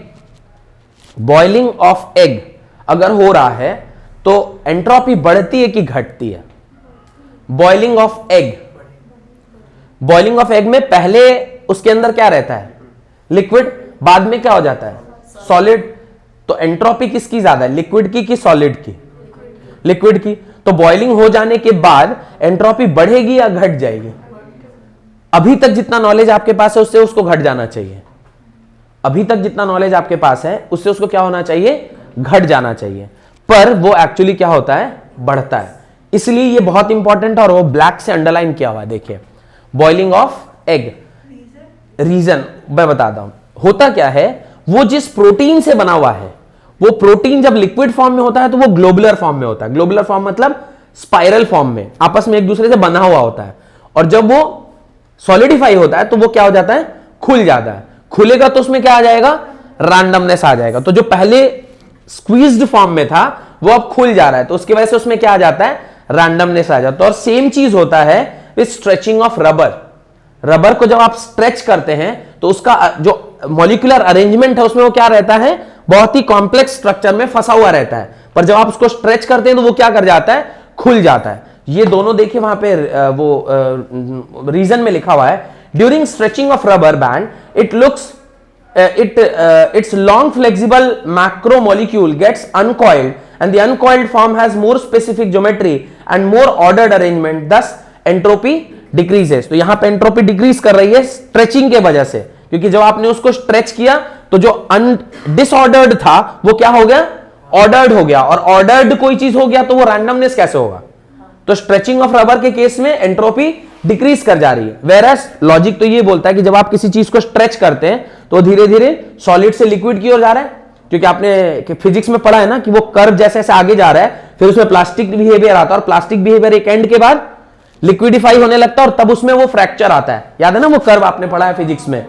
boiling of egg अगर हो रहा है तो एंट्रोपी बढ़ती है कि घटती है। Boiling of egg, boiling of egg में पहले उसके अंदर क्या रहता है, लिक्विड, बाद में क्या हो जाता है, सॉलिड। तो एंट्रोपी किसकी ज्यादा है, लिक्विड की कि सॉलिड की, लिक्विड की। तो बॉइलिंग हो जाने के बाद एंट्रोपी बढ़ेगी या घट जाएगी। अभी तक जितना नॉलेज आपके पास है उससे उसको घट जाना चाहिए। अभी तक जितना नॉलेज आपके पास है उससे उसको क्या होना चाहिए, घट जाना चाहिए। पर वो एक्चुअली क्या होता है, बढ़ता है। इसलिए ये बहुत इंपॉर्टेंट, और वो ब्लैक से अंडरलाइन किया हुआ है, देखिए। बॉइलिंग ऑफ एग, रीजन मैं बताता हूं। होता क्या है, वो जिस प्रोटीन से बना हुआ है, वो प्रोटीन जब लिक्विड फॉर्म में होता है तो वो ग्लोबुलर फॉर्म में होता है। ग्लोबुलर फॉर्म मतलब स्पाइरल फॉर्म में, आपस में एक दूसरे से बना हुआ होता है। और जब वो सॉलिडिफाई होता है तो वो क्या हो जाता है, खुल जाता है। खुलेगा तो उसमें क्या आ जाएगा, रैंडमनेस आ जाएगा। तो जो पहले स्क्वीज्ड फॉर्म में था वो अब खुल जा रहा है, तो उसकी वजह से उसमें क्या आ जाता है, रैंडमनेस आ जाता है। और सेम चीज होता है with stretching of rubber. Rubber को जब आप स्ट्रेच करते हैं तो उसका जो मॉलिक्यूलर अरेंजमेंट है उसमें वो क्या रहता है, बहुत ही कॉम्प्लेक्स स्ट्रक्चर में फंसा हुआ रहता है। पर जब आप उसको स्ट्रेच करते हैं तो वो क्या कर जाता है, खुल जाता है। ये दोनों देखिए वहां पे वो रीजन में लिखा हुआ है, during stretching of rubber band it looks its long flexible macromolecule gets uncoiled and the uncoiled form has more specific geometry and more ordered arrangement, thus entropy decreases। तो यहां पे एंट्रोपी डिक्रीज कर रही है स्ट्रेचिंग के वजह से, क्योंकि जब आपने उसको स्ट्रेच किया तो जो डिसऑर्डर्ड था वो क्या हो गया, ऑर्डर्ड हो गया, और ऑर्डर्ड कोई चीज हो गया तो वो रैंडमनेस कैसे होगा। तो स्ट्रेचिंग ऑफ रबर के केस में एंट्रोपी डिक्रीज कर जा रही है, वेरएस लॉजिक तो ये बोलता है कि जब आप किसी चीज को स्ट्रेच करते हैं तो धीरे धीरे सॉलिड से लिक्विड की ओर जा रहा है, क्योंकि आपने फिजिक्स में पढ़ा है ना कि वो कर्व जैसे जैसे आगे जा रहा है फिर उसमें प्लास्टिक बिहेवियर आता है, और प्लास्टिक बिहेवियर एक एंड के बाद लिक्विडिफाई होने लगता है और तब उसमें वो फ्रैक्चर आता है। याद है ना वो कर्व आपने पढ़ा है फिजिक्स में,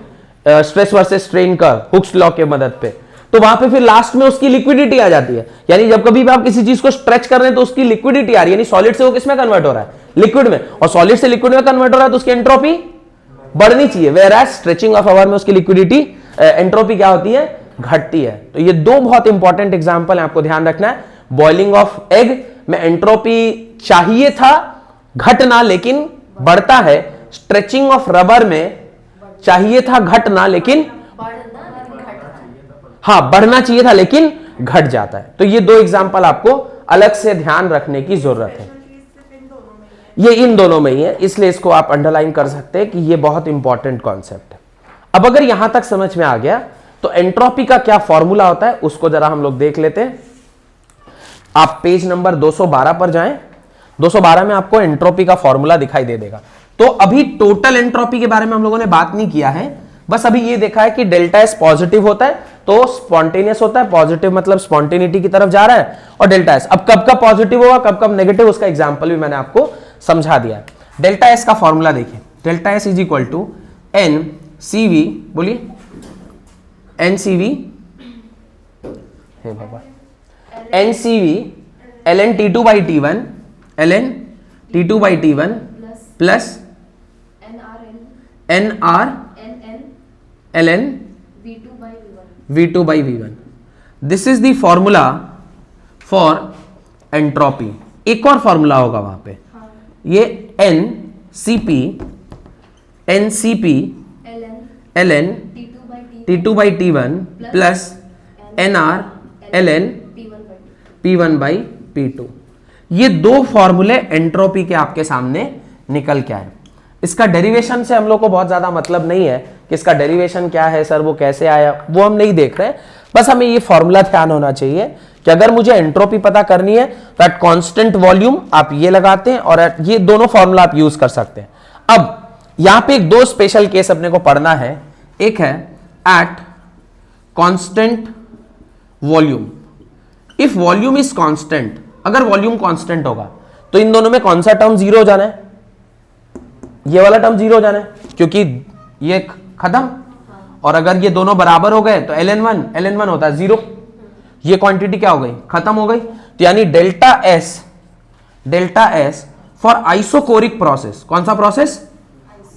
stress versus strain curve, Hooke's law के मदद पे। तो वहां पे फिर लास्ट में उसकी लिक्विडिटी आ जाती है, यानी जब कभी भी आप किसी चीज को स्ट्रेच कर रहे हैं तो उसकी लिक्विडिटी आ रही है, यानी सॉलिड से वो किसमें कन्वर्ट हो रहा है, लिक्विड में, और सॉलिड से लिक्विड में कन्वर्ट हो रहा है तो उसकी एंट्रोपी बढ़नी चाहिए, वेयरएज स्ट्रेचिंग ऑफ रबर में उसकी लिक्विडिटी एंट्रोपी क्या होती है, घटती है। तो ये दो बहुत इंपॉर्टेंट एग्जांपल है, आपको ध्यान रखना है। बॉइलिंग ऑफ एग में एंट्रोपी चाहिए था घटना लेकिन बढ़ता है, स्ट्रेचिंग ऑफ रबर में चाहिए था घटना लेकिन हाँ बढ़ना चाहिए था लेकिन घट जाता है। तो ये दो एग्जांपल आपको अलग से ध्यान रखने की जरूरत है, ये इन दोनों में ही है, इसलिए इसको आप अंडरलाइन कर सकते हैं कि ये बहुत इंपॉर्टेंट कॉन्सेप्ट है। अब अगर यहां तक समझ में आ गया तो एंट्रोपी का क्या फॉर्मूला होता है उसको जरा हम लोग देख लेते हैं। आप पेज नंबर 212 पर जाएं, 212 में आपको एंट्रोपी का फॉर्मूला दिखाई दे देगा। तो अभी टोटल एंट्रोपी के बारे में हम लोगों ने बात नहीं किया है, बस अभी ये देखा है कि डेल्टा एस पॉजिटिव होता है तो स्पॉन्टेनियस होता है, पॉजिटिव मतलब स्पॉन्टेनिटी की तरफ जा रहा है, और डेल्टा एस अब कब कब पॉजिटिव होगा कब कब नेगेटिव उसका एग्जांपल भी मैंने आपको समझा दिया है। डेल्टा एस का फॉर्मूला देखिए, delta S is equal to N C V, बोलिए एन सी वी, हे बाबा, N C V L N T two by T one, L N T two by T one plus N R L N V2 by V1। This is the formula for entropy. एक और formula होगा वहां पे, ये N C P L N T2 by T1 plus N R L N P1 by P2। ये दो फॉर्मूले entropy के आपके सामने निकल के आए। इसका डेरिवेशन से हम लोग को बहुत ज्यादा मतलब नहीं है कि इसका डेरिवेशन क्या है सर, वो कैसे आया, वो हम नहीं देख रहे हैं, बस हमें ये फॉर्मूला ध्यान होना चाहिए कि अगर मुझे एंट्रोपी पता करनी है तो एट कांस्टेंट वॉल्यूम आप ये लगाते हैं और ये दोनों फॉर्मूला आप यूज कर सकते हैं। अब यहां पे एक दो स्पेशल केस अपने को पढ़ना है, एक है at constant volume. If volume is constant, अगर वॉल्यूम कांस्टेंट होगा तो इन दोनों में कौन सा टर्म जीरो हो जाना है, ये वाला टर्म जीरो हो जाना है क्योंकि ये खत्म, और अगर ये दोनों बराबर हो गए तो ln1 होता है जीरो, ये क्वांटिटी क्या हो गई, खत्म हो गई। तो यानी delta S for isochoric process, कौन सा प्रोसेस,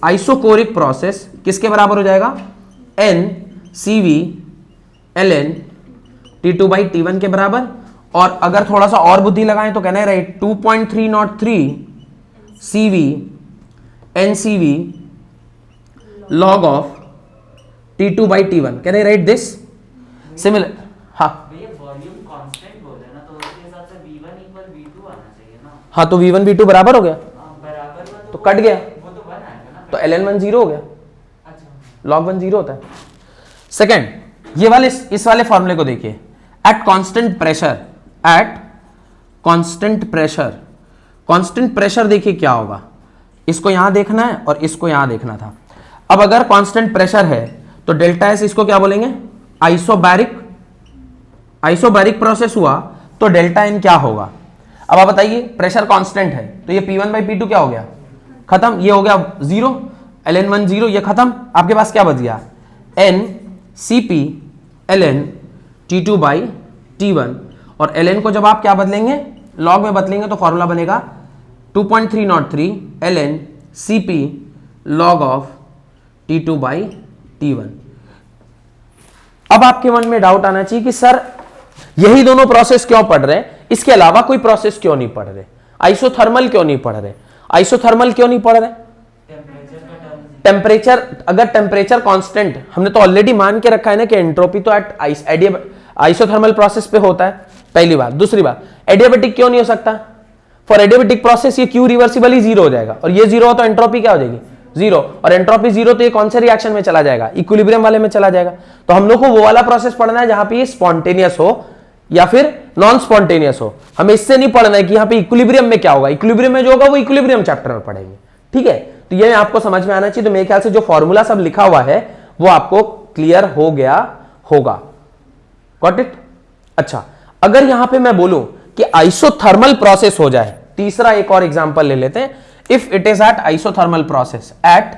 आइसोकोरिक प्रोसेस, किसके बराबर हो जाएगा, N C V L N T2 by T1 के बराबर। और अगर थोड़ा सा और बुद्धि लगाएं तो कहना है right 2.303 CV NCV log of T2 by T1, can I write this similar? हाँ भैया वॉल्यूम कांस्टेंट बोल रहे ना, तो उसके हिसाब से V1 इक्वल V2 आना चाहिए ना। हाँ तो V1 V2 बराबर हो गया, बराबर हुआ तो कट गया, वो तो 1 आएगा ना, तो ln1 जीरो हो गया, अच्छा log 1 जीरो होता है। सेकेंड, ये वाले इस वाले फॉर्मूले को देखिए, at constant pressure, at constant pressure, constant pressure देखिए क्या होगा, इसको यहां देखना है और इसको यहां देखना था। अब अगर कांस्टेंट प्रेशर है तो डेल्टा एस इसको क्या बोलेंगे, आइसोबैरिक प्रोसेस हुआ तो डेल्टा एन क्या होगा। अब आप बताइए प्रेशर कांस्टेंट है तो ये P1 by P2 क्या हो गया, खत्म, ये हो गया जीरो, ln1 जीरो, ये खत्म, आपके पास क्या बच गया, N C P L N T2 by T1, और ln को जब आप क्या बदलेंगे, लॉग में बदलेंगे तो फॉर्मूला बनेगा 2.303 ln Cp log of T2 by T1। अब आपके मन में डाउट आना चाहिए कि सर यही दोनों प्रोसेस क्यों पढ़ रहे हैं, इसके अलावा कोई प्रोसेस क्यों नहीं पढ़ रहे? आइसोथर्मल क्यों नहीं पढ़ रहे? आइसोथर्मल क्यों नहीं पढ़ रहे? टेम्परेचर, अगर टेम्परेचर कांस्टेंट, हमने तो ऑलरेडी मान के रखा है ना कि एंट्रोपी तो एट आइसोथर्मल प्रोसेस पे होता है, पहली बात। दूसरी बात, एडियाबेटिक क्यों नहीं हो सकता? फॉर एडियाबेटिक प्रोसेस ये क्यू रिवर्सिबली जीरो हो जाएगा, और ये जीरो हो तो एंट्रोपी क्या हो जाएगी? जीरो। और एंट्रोपी जीरो तो ये कौन से रिएक्शन में चला जाएगा? इक्विलिब्रियम वाले में चला जाएगा। तो हम लोग को वो वाला प्रोसेस पढ़ना है जहां पे ये स्पॉन्टेनियस हो या फिर नॉन स्पॉन्टेनियस हो। हमें इससे नहीं पढ़ना है कि यहाँ पे इक्विलिब्रियम में क्या होगा। इक्विलिब्रियम में जो होगा वो इक्विलिब्रियम चैप्टर में पढ़ेंगे, ठीक है? तो ये आपको समझ में आना चाहिए। तो मेरे ख्याल से जो फॉर्मूला सब लिखा हुआ है वो आपको क्लियर हो गया होगा। Got it? अच्छा, अगर यहां पे मैं बोलूं कि आइसोथर्मल प्रोसेस हो जाए, तीसरा एक और एग्जांपल ले लेते हैं। If it is at isothermal process, at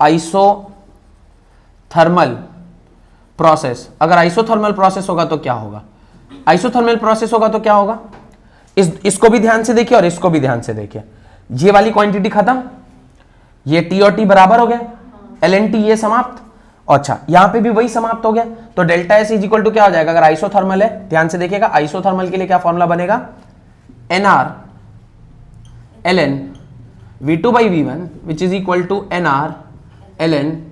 isothermal process, अगर आइसोथर्मल प्रोसेस होगा तो क्या होगा? आइसोथर्मल प्रोसेस होगा तो क्या होगा? इसको भी ध्यान से देखिए और इसको भी ध्यान से देखिए। ये वाली क्वांटिटी खत्म, ये टी और टी बराबर हो गया, एल एन टी ये समाप्त। अच्छा, यहां पे भी वही समाप्त हो गया। तो delta S is equal to क्या हो जाएगा? अगर आइसोथर्मल है, ध्यान से देखिएगा, आइसोथर्मल के लिए क्या फॉर्मूला बनेगा? N R L N V2 by V1 which is equal to N R L N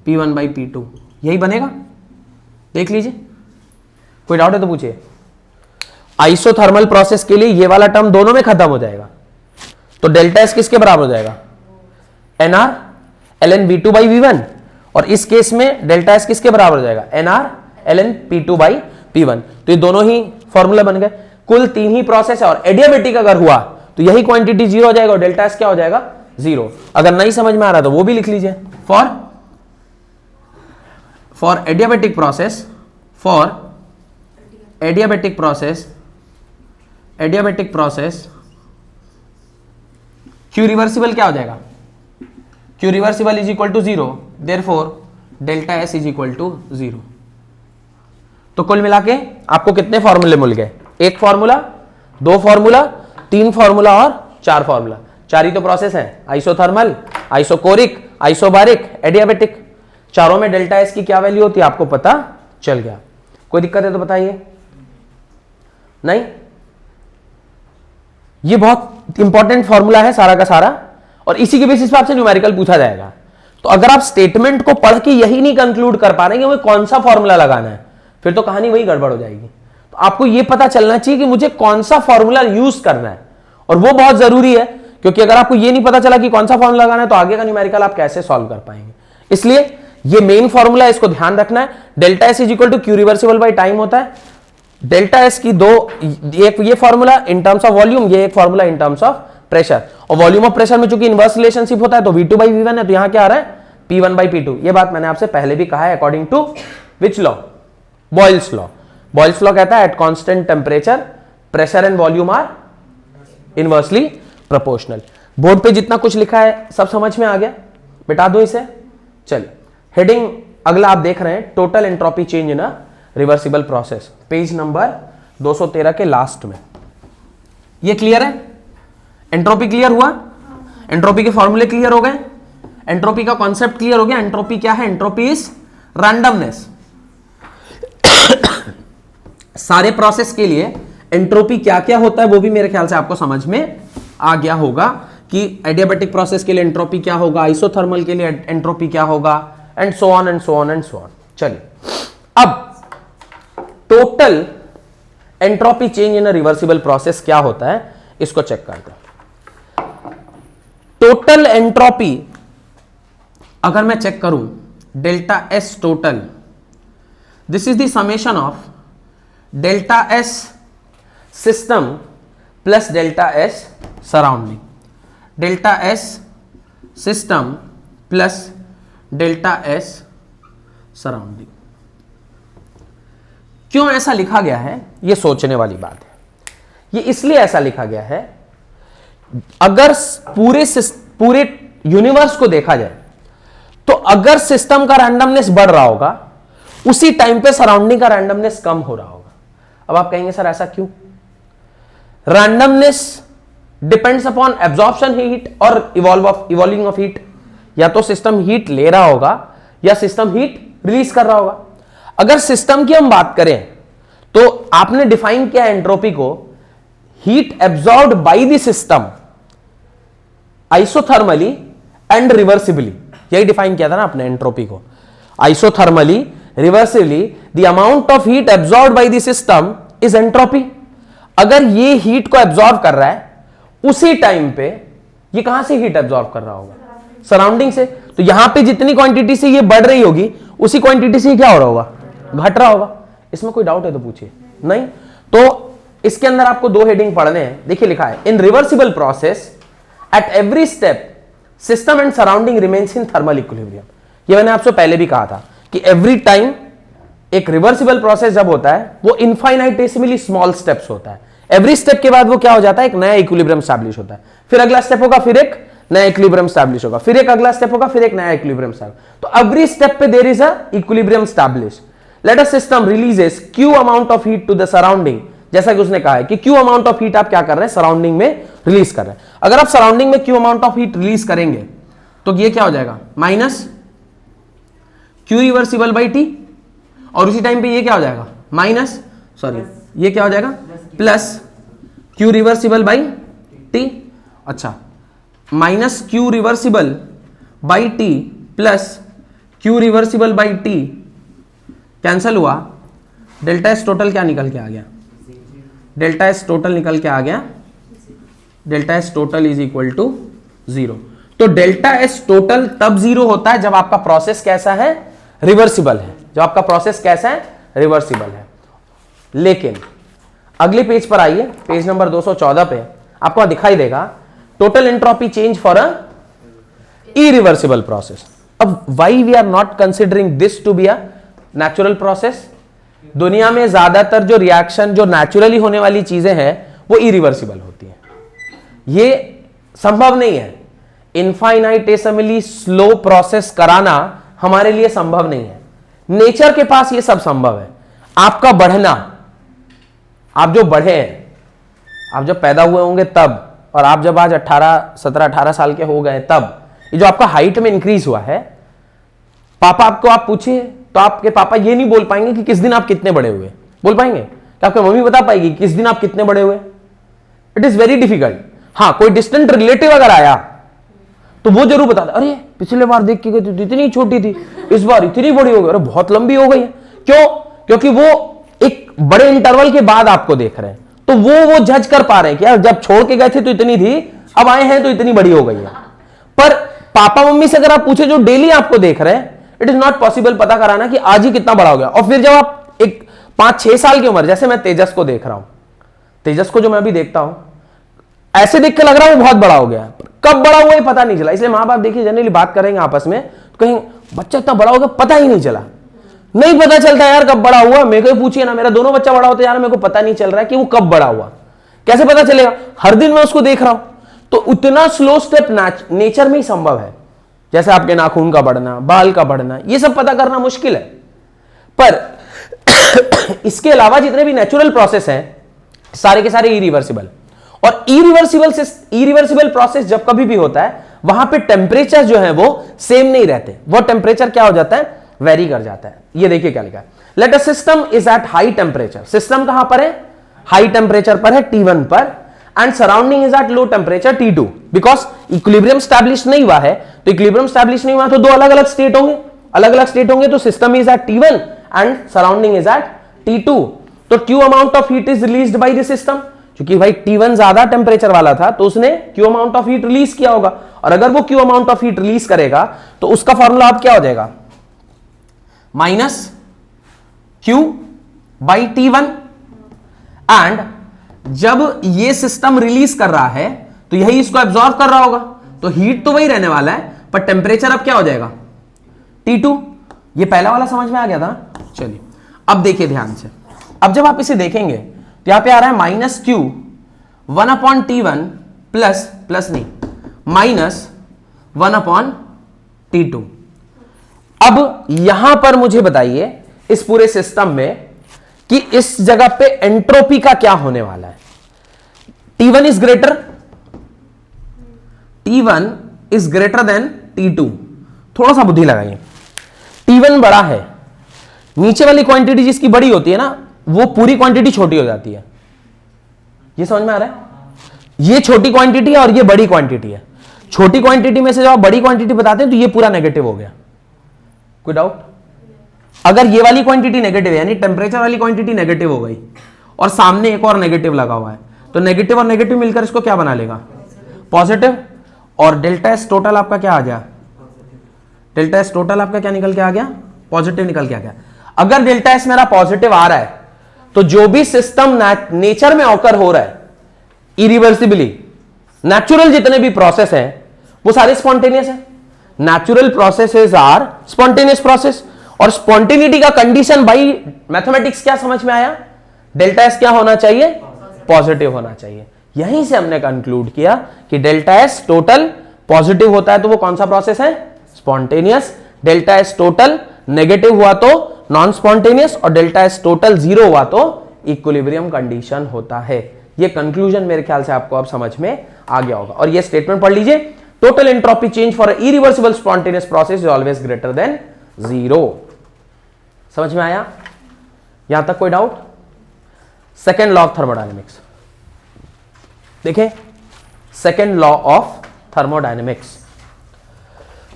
P1 by P2। यही बनेगा, देख लीजिए। कोई डाउट है तो पूछिए। आइसोथर्मल प्रोसेस के लिए ये वाला टर्म दोनों में खत्म हो जाएगा, तो डेल्टा एस किसके बराबर हो जाएगा? N R L N V2 by V1, और इस केस में डेल्टा एस किसके बराबर हो जाएगा? N R L N P2 by P1। तो ये दोनों ही फॉर्मूला बन गए। कुल 3 ही प्रोसेस है, और एडियाबेटिक अगर हुआ तो यही क्वांटिटी जीरो हो जाएगा और डेल्टा एस क्या हो जाएगा? जीरो। अगर नहीं समझ में आ रहा तो वो भी लिख लीजिए। For adiabatic process, adiabatic process Q reversible क्या हो जाएगा? Q reversible is equal to zero, therefore delta S is equal to zero. तो कुल मिला के आपको कितने फॉर्मूले मिल गए? एक फॉर्मूला, 2 फॉर्मूला, 3 फॉर्मूला और 4 फॉर्मूला। 4 ही तो प्रोसेस है, आइसोथर्मल, आइसोकोरिक, आइसोबारिक, एडियाबेटिक। चारों में डेल्टा एस की क्या वैल्यू होती है आपको पता चल गया। कोई दिक्कत है तो बताइए। नहीं, ये बहुत इंपॉर्टेंट फॉर्मूला है सारा का सारा, और इसी के बेसिस पर आपसे न्यूमेरिकल पूछा जाएगा। तो अगर आप स्टेटमेंट को पढ़ के यही नहीं कंक्लूड कर पा रहे हैं कि मुझे कौन सा फॉर्मूला लगाना है, फिर तो कहानी वही गड़बड़ हो जाएगी। तो आपको यह पता चलना चाहिए कि मुझे कौन सा फॉर्मूला यूज करना है, और वो बहुत जरूरी है, क्योंकि अगर आपको ये नहीं पता चला कि कौन सा फॉर्मूला लगाना है तो आगे का न्यूमेरिकल आप कैसे सॉल्व कर पाएंगे। इसलिए ये मेन फॉर्मूला है, इसको ध्यान रखना है। Delta S is equal to Q reversible by time होता है। डेल्टा एस की एक ये formula in terms of volume, ये एक formula in terms of pressure. और वॉल्यूम ऑफ प्रेशर में चूंकि इनवर्स रिलेशनशिप होता है तो V2 by V1 है, तो यहां क्या आ रहा है? P1 by P2। ये बात मैंने आपसे पहले भी कहा है, according to which law? Boyle's law. Boyle's law कहता है at constant temperature pressure and volume are inversely proportional. Board पे जितना कुछ लिखा है सब समझ में आ गया? बिटा दो इसे। चलिए, हेडिंग अगला आप देख रहे हैं, total entropy change in a reversible process, page number 213 के लास्ट में। ये क्लियर है? एंट्रोपी क्लियर हुआ? एंट्रोपी के फॉर्मूले क्लियर हो गए? एंट्रोपी का कॉन्सेप्ट क्लियर हो गया? एंट्रोपी क्या है? Entropy is randomness. सारे प्रोसेस के लिए एंट्रोपी क्या क्या होता है वो भी मेरे ख्याल से आपको समझ में आ गया होगा कि एडियाबेटिक प्रोसेस के लिए एंट्रोपी क्या होगा, आइसोथर्मल के लिए एंट्रोपी क्या होगा, and so on and so on and so on. चलिए, अब total entropy change in a reversible process क्या होता है इसको चेक करते हैं। टोटल एंट्रोपी अगर मैं चेक करूं, delta S total, this is the summation of delta S system plus delta S surrounding. Delta S system plus delta S surrounding. क्यों ऐसा लिखा गया है यह सोचने वाली बात है। यह इसलिए ऐसा लिखा गया है, अगर पूरे यूनिवर्स को देखा जाए तो अगर सिस्टम का रैंडमनेस बढ़ रहा होगा उसी टाइम पे सराउंडिंग का रैंडमनेस कम हो रहा होगा। अब आप कहेंगे सर ऐसा क्यों? Randomness depends upon absorption heat और इवॉल्विंग ऑफ हीट। या तो सिस्टम हीट ले रहा होगा या सिस्टम हीट रिलीज कर रहा होगा। अगर सिस्टम की हम बात करें तो आपने डिफाइन किया एंट्रोपी को heat absorbed bye the system isothermally and reversibly, यही डिफाइन किया था ना आपने एंट्रोपी को, isothermally reversibly the amount of heat absorbed bye the system is entropy. अगर ये हीट को एब्जॉर्ब कर रहा है उसी टाइम पे ये कहां से हीट एब्जॉर्ब कर रहा होगा? सराउंडिंग से। तो यहां पे जितनी क्वांटिटी से ये बढ़ रही होगी उसी क्वांटिटी से क्या हो रहा होगा? घट रहा होगा। इसमें कोई डाउट है तो पूछिए। नहीं तो इसके अंदर आपको दो हेडिंग पढ़ने हैं। देखिए लिखा है इन reversible process at every step system and surrounding remains in thermal equilibrium. ये मैंने आपसे पहले भी कहा था कि एवरी टाइम एक रिवर्सिबल प्रोसेस जब होता है वो इनफाइनाइटेसिमली स्मॉल स्टेप्स होता है। एवरी स्टेप के बाद वो क्या हो जाता है? एक नया इक्विलिब्रियम स्टैब्लिश होता है, फिर अगला स्टेप होगा, फिर एक नया इक्विलिब्रियम स्टैब्लिश होगा, फिर एक अगला स्टेप होगा, फिर एक नया इक्विलिब्रियम स्टैब्लिश। तो एवरी स्टेप पे there is a equilibrium establish. Let a system releases Q amount of heat to the surrounding, जैसा कि उसने कहा है कि क्यू अमाउंट ऑफ हीट आप क्या कर रहे हैं? सराउंडिंग में रिलीज कर रहे हैं। अगर आप सराउंडिंग में Q amount of heat release करेंगे तो ये क्या हो जाएगा? Minus Q reversible by T, और उसी टाइम पे ये क्या हो जाएगा? माइनस सॉरी ये क्या हो जाएगा? Plus Q reversible by T. अच्छा, minus Q reversible by T plus Q reversible by T cancel हुआ, डेल्टा एस टोटल क्या निकल के आ गया? डेल्टा एस टोटल निकल के आ गया, delta S total is equal to 0। तो डेल्टा एस टोटल तब 0 होता है जब आपका प्रोसेस कैसा है? रिवर्सिबल है। जब आपका प्रोसेस कैसा है? रिवर्सिबल है। लेकिन अगले पेज पर आइए, पेज नंबर 214 पे आपको दिखाई देगा total entropy change for a irreversible process. अब why we are not considering this to be a natural process? दुनिया में ज्यादातर जो रिएक्शन जो नेचुरली होने वाली चीजें हैं वो इरिवर्सिबल होती हैं। ये संभव नहीं है। इनफाइनाइटेसिमली स्लो प्रोसेस कराना हमारे लिए संभव नहीं है। नेचर के पास ये सब संभव है। आपका बढ़ना, आप जो बढ़े हैं, आप जब पैदा हुए होंगे तब, और आप जब आज 17-18 साल के हो गए तब, ये जो आपका हाइट में इंक्रीज हुआ है, पापा आपको आप पूछिए तो आपके पापा ये नहीं बोल पाएंगे कि किस दिन आप कितने बड़े हुए। बोल पाएंगे? क्या आपकी मम्मी बता पाएगी किस दिन आप कितने बड़े हुए? It is very difficult. हाँ, कोई डिस्टेंट रिलेटिव अगर आया तो वो जरूर बताता, अरे पिछले बार देख के गई थी इतनी छोटी थी, इस बार इतनी बड़ी हो गई, अरे बहुत लंबी हो गई है। क्यों? क्योंकि वो एक बड़े इंटरवल के बाद आपको देख रहे हैं, तो वो जज कर पा रहे हैं कि यार जब छोड़ के गए थे तो इतनी थी, अब आए हैं तो इतनी बड़ी हो गई है। पर पापा मम्मी से अगर आप पूछे जो डेली आपको देख रहे हैं, इट इज नॉट पॉसिबल पता कराना कि आज ही कितना बड़ा हो गया। और फिर जब आप एक 5-6 साल की उम्र, जैसे मैं तेजस को देख रहा हूं, तेजस को जो मैं अभी देखता हूं, ऐसे देख के लग रहा है वो बहुत बड़ा हो गया, कब बड़ा हुआ ये पता नहीं चला। इसलिए माँ बाप देखिए जनरली बात करेंगे आपस में, तो कहीं बच्चा इतना बड़ा हो गया पता ही नहीं चला। नहीं पता चलता यार कब बड़ा हुआ। मेरे को पूछिए ना, मेरा दोनों बच्चा बड़ा होता है यार, मेरे को पता नहीं चल रहा है कि वो कब बड़ा हुआ। कैसे पता चलेगा? हर दिन मैं उसको देख रहा हूं। तो उतना स्लो स्टेप नेचर में ही संभव है। जैसे आपके नाखून का बढ़ना, बाल का बढ़ना, ये सब पता करना मुश्किल है। पर इसके अलावा जितने भी नेचुरल प्रोसेस हैं सारे के सारे इरिवर्सिबल। और इरिवर्सिबल प्रोसेस जब कभी भी होता है वहां पे टेम्परेचर जो है वो सेम नहीं रहते। वो टेम्परेचर क्या हो जाता है? वेरी कर जाता है। ये देखिए क्या लिखा है, let a system is at high temperature. System कहां पर है? हाई टेम्परेचर पर है, T1 पर, and surrounding is at low temperature T2। Because equilibrium establish नहीं हुआ है, तो इक्विलिब्रियम स्टैब्लिश नहीं हुआ तो दो अलग अलग स्टेट होंगे, अलग अलग स्टेट होंगे, तो system is at T1 and surrounding is at T2। तो Q amount of heat is released by the system. क्योंकि भाई T1 ज्यादा टेम्परेचर वाला था तो उसने Q amount of heat release किया होगा, और अगर वो Q amount of heat release करेगा तो उसका फॉर्मूला अब क्या हो जाएगा? Minus Q by T1। And जब ये सिस्टम रिलीज कर रहा है तो यही इसको एब्जॉर्ब कर रहा होगा, तो हीट तो वही रहने वाला है, पर टेम्परेचर अब क्या हो जाएगा? T2। ये पहला वाला समझ में आ गया था? चलिए अब देखिए ध्यान से। अब जब आप इसे देखेंगे तो यहां पे आ रहा है माइनस क्यू 1/T1 प्लस नहीं माइनस 1/T2। अब यहां पर मुझे बताइए इस पूरे सिस्टम में कि इस जगह पे एंट्रोपी का क्या होने वाला है? T1 is greater, T1 is greater than T2। थोड़ा सा बुद्धि लगाइए। T1 बड़ा है, नीचे वाली क्वांटिटी जिसकी बड़ी होती है ना, वो पूरी क्वांटिटी छोटी हो जाती है। ये समझ में आ रहा है? ये छोटी क्वांटिटी है और ये बड़ी क्वांटिटी है। छोटी क्वांटिटी में से जब आप बड़ी क्वांटिटी बताते हैं तो ये पूरा नेगेटिव हो गया। कोई डाउट? अगर ये वाली क्वांटिटी नेगेटिव है यानी टेम्परेचर वाली क्वांटिटी नेगेटिव हो गई और सामने एक और नेगेटिव लगा हुआ है, तो नेगेटिव और नेगेटिव मिलकर इसको क्या बना लेगा? पॉजिटिव। और डेल्टा एस टोटल आपका क्या आ गया? डेल्टा एस टोटल आपका क्या निकल के आ गया? पॉजिटिव निकल के आ गया। अगर डेल्टा एस मेरा पॉजिटिव आ रहा है तो जो भी सिस्टम नेचर में ऑकर हो रहा है इरिवर्सिबली, नेचुरल जितने भी प्रोसेस हैं वो सारे स्पॉन्टेनियस है। Natural processes are spontaneous process. और स्पॉन्टेनिटी का कंडीशन भाई मैथमेटिक्स क्या समझ में आया? डेल्टा एस क्या होना चाहिए? पॉजिटिव होना चाहिए। यहीं से हमने कंक्लूड किया कि डेल्टा एस टोटल पॉजिटिव होता है तो वो कौन सा प्रोसेस है? Spontaneous. Delta S total negative हुआ तो नॉन स्पॉन्टेनियस, और डेल्टा एस टोटल जीरो हुआ तो इक्विलिब्रियम कंडीशन होता है। ये कंक्लूजन मेरे ख्याल से आपको अब समझ में आ गया होगा। और ये स्टेटमेंट पढ़ लीजिए, total entropy change for irreversible spontaneous process is always greater than zero. समझ में आया? यहां तक कोई doubt? Second law of thermodynamics देखें, सेकेंड लॉ ऑफ थर्मोडायनेमिक्स।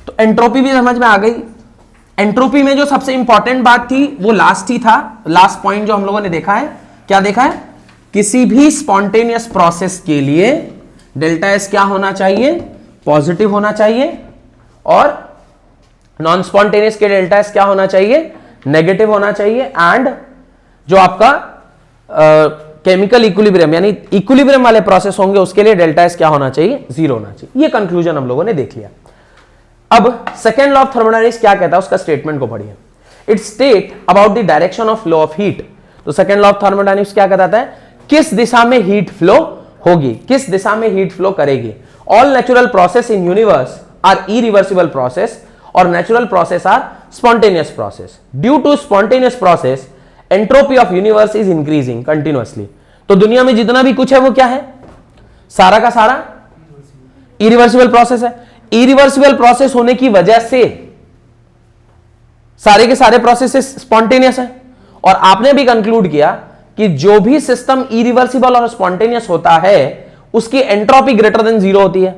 तो एंट्रोपी भी समझ में आ गई। एंट्रोपी में जो सबसे इंपॉर्टेंट बात थी वो लास्ट ही था, लास्ट पॉइंट जो हम लोगों ने देखा है। क्या देखा है? किसी भी स्पॉन्टेनियस प्रोसेस के लिए डेल्टा एस क्या होना चाहिए? पॉजिटिव होना चाहिए। और नॉन स्पॉन्टेनियस के डेल्टा एस क्या होना चाहिए? नेगेटिव होना चाहिए। एंड जो आपका केमिकल इक्विलिब्रियम यानी इक्विलिब्रियम वाले प्रोसेस होंगे उसके लिए डेल्टा एस क्या होना चाहिए? जीरो होना चाहिए। ये कंक्लूजन हम लोगों ने देख लिया। अब सेकेंड लॉ ऑफ थर्मोडायनेमिक्स क्या कहता है उसका स्टेटमेंट को पढ़िए। It state about the direction of flow of heat. तो सेकेंड लॉ ऑफ थर्मोडायनेमिक्स क्या कहता है? किस दिशा में हीट फ्लो होगी, किस दिशा में हीट फ्लो करेगी। All natural process in universe are irreversible process और natural process are spontaneous process. Due to spontaneous process entropy of universe is increasing continuously. तो दुनिया में जितना भी कुछ है वो क्या है? सारा का सारा इरिवर्सिबल प्रोसेस है। इरिवर्सिबल प्रोसेस होने की वजह से सारे के सारे प्रोसेसेस स्पॉन्टेनियस है। और आपने भी कंक्लूड किया कि जो भी सिस्टम इरिवर्सिबल और स्पॉन्टेनियस होता है उसकी एंट्रोपी ग्रेटर देन जीरो होती है।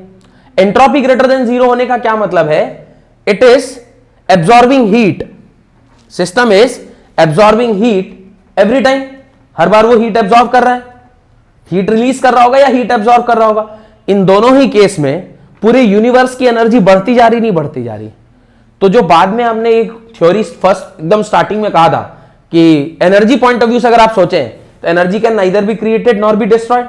एंट्रोपी ग्रेटर देन जीरो होने का क्या मतलब है? It is absorbing heat, system is absorbing heat every time. हर बार वो हीट एब्जॉर्ब कर रहा है, हीट रिलीज कर रहा होगा या हीट एब्जॉर्ब कर रहा होगा। इन दोनों ही केस में पूरे यूनिवर्स की एनर्जी बढ़ती जा रही नहीं बढ़ती जा रही। तो जो बाद में हमने एक थ्योरी फर्स्ट एकदम स्टार्टिंग में कहा था कि एनर्जी पॉइंट ऑफ व्यू से अगर आप सोचें तो energy can neither be created nor be destroyed,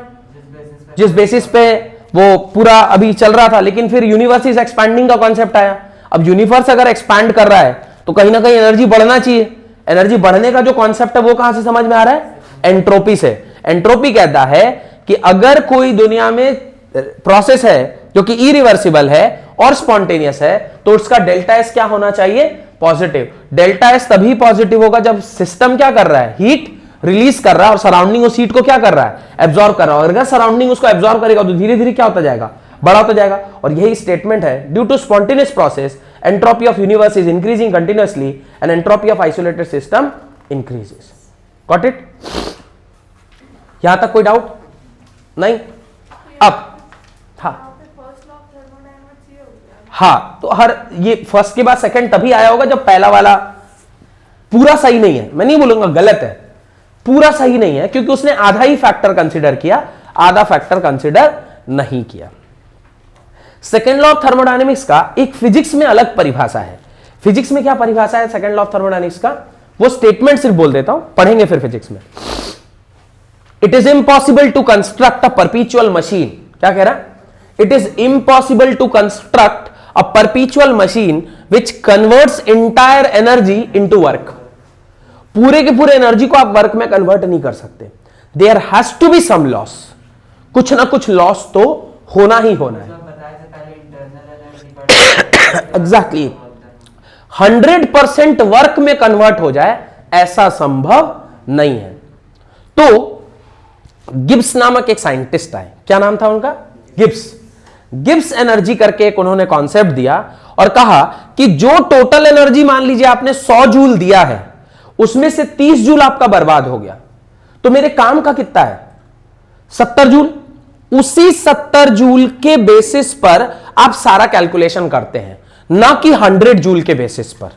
जिस बेसिस पे वो पूरा अभी चल रहा था। लेकिन फिर यूनिवर्स इज एक्सपैंडिंग का कॉन्सेप्ट आया। अब यूनिवर्स अगर एक्सपैंड कर रहा है तो कहीं ना कहीं एनर्जी बढ़ना चाहिए। एनर्जी बढ़ने का जो कॉन्सेप्ट है वो कहां से समझ में आ रहा है? एंट्रोपी से। एंट्रोपी कहता है कि अगर कोई दुनिया में प्रोसेस है जो कि इरिवर्सिबल है और स्पॉन्टेनियस है तो उसका डेल्टा एस क्या होना चाहिए? पॉजिटिव। डेल्टा एस तभी पॉजिटिव होगा जब सिस्टम क्या कर रहा है? हीट रिलीज कर रहा है और सराउंडिंग उस हीट को क्या कर रहा है? एब्जॉर्ब कर रहा है। अगर सराउंडिंग उसको एब्जॉर्ब करेगा तो धीरे धीरे क्या होता जाएगा? बड़ा होता जाएगा। और यही स्टेटमेंट है, due to spontaneous process entropy of universe is increasing continuously and entropy of isolated system increases. Got it? यहां तक कोई डाउट नहीं? अब हाँ, तो हर ये फर्स्ट के बाद सेकंड तभी आया होगा जब पहला वाला पूरा सही नहीं है। मैं नहीं बोलूंगा गलत है, पूरा सही नहीं है, क्योंकि उसने आधा ही फैक्टर कंसीडर किया, आधा फैक्टर कंसीडर नहीं किया। सेकेंड लॉ ऑफ थर्मोडायनेमिक्स का एक फिजिक्स में अलग परिभाषा है। फिजिक्स में क्या परिभाषा है सेकेंड लॉ ऑफ थर्मोडायनेमिक्स का? वो स्टेटमेंट सिर्फ बोल देता हूं, पढ़ेंगे फिर फिजिक्स में। It is impossible to construct a perpetual machine. क्या कह रहा है? It is impossible to construct a perpetual machine which converts entire energy into work। पूरे के पूरे एनर्जी को आप वर्क में कन्वर्ट नहीं कर सकते। There has to be some loss, कुछ ना कुछ लॉस तो होना ही होना है। एग्जैक्टली 100% वर्क में कन्वर्ट हो जाए ऐसा संभव नहीं है। तो गिब्स नामक एक साइंटिस्ट आए, क्या नाम था उनका? गिब्स एनर्जी करके एक उन्होंने कॉन्सेप्ट दिया और कहा कि जो टोटल एनर्जी मान लीजिए आपने 100 जूल दिया है उसमें से 30 जूल आपका बर्बाद हो गया, तो मेरे काम का कितना है? 70 जूल। उसी 70 जूल के बेसिस पर आप सारा कैलकुलेशन करते हैं, ना कि 100 जूल के बेसिस पर।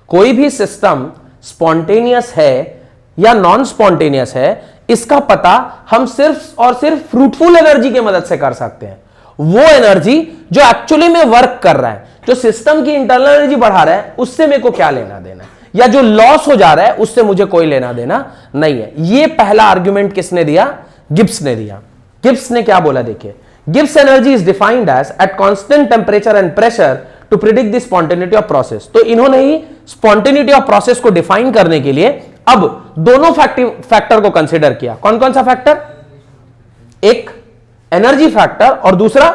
कोई भी सिस्टम स्पॉन्टेनियस है या नॉन स्पॉन्टेनियस है, इसका पता हम सिर्फ और सिर्फ फ्रूटफुल एनर्जी की मदद से कर सकते हैं। वो एनर्जी जो एक्चुअली में वर्क कर रहा है, जो सिस्टम की इंटरनल एनर्जी बढ़ा रहा है, उससे मेरे को क्या लेना देना है, या जो लॉस हो जा रहा है उससे मुझे कोई लेना देना नहीं है। ये पहला आर्ग्यूमेंट किसने दिया? गिब्स ने दिया। गिब्स ने क्या बोला देखिए, Gibbs energy is defined as at constant temperature and pressure to predict the spontaneity of process. तो इन्होंने ही स्पॉन्टेनिटी ऑफ प्रोसेस को डिफाइन करने के लिए अब दोनों फैक्टर को कंसीडर किया। कौन कौन सा फैक्टर? एक एनर्जी फैक्टर और दूसरा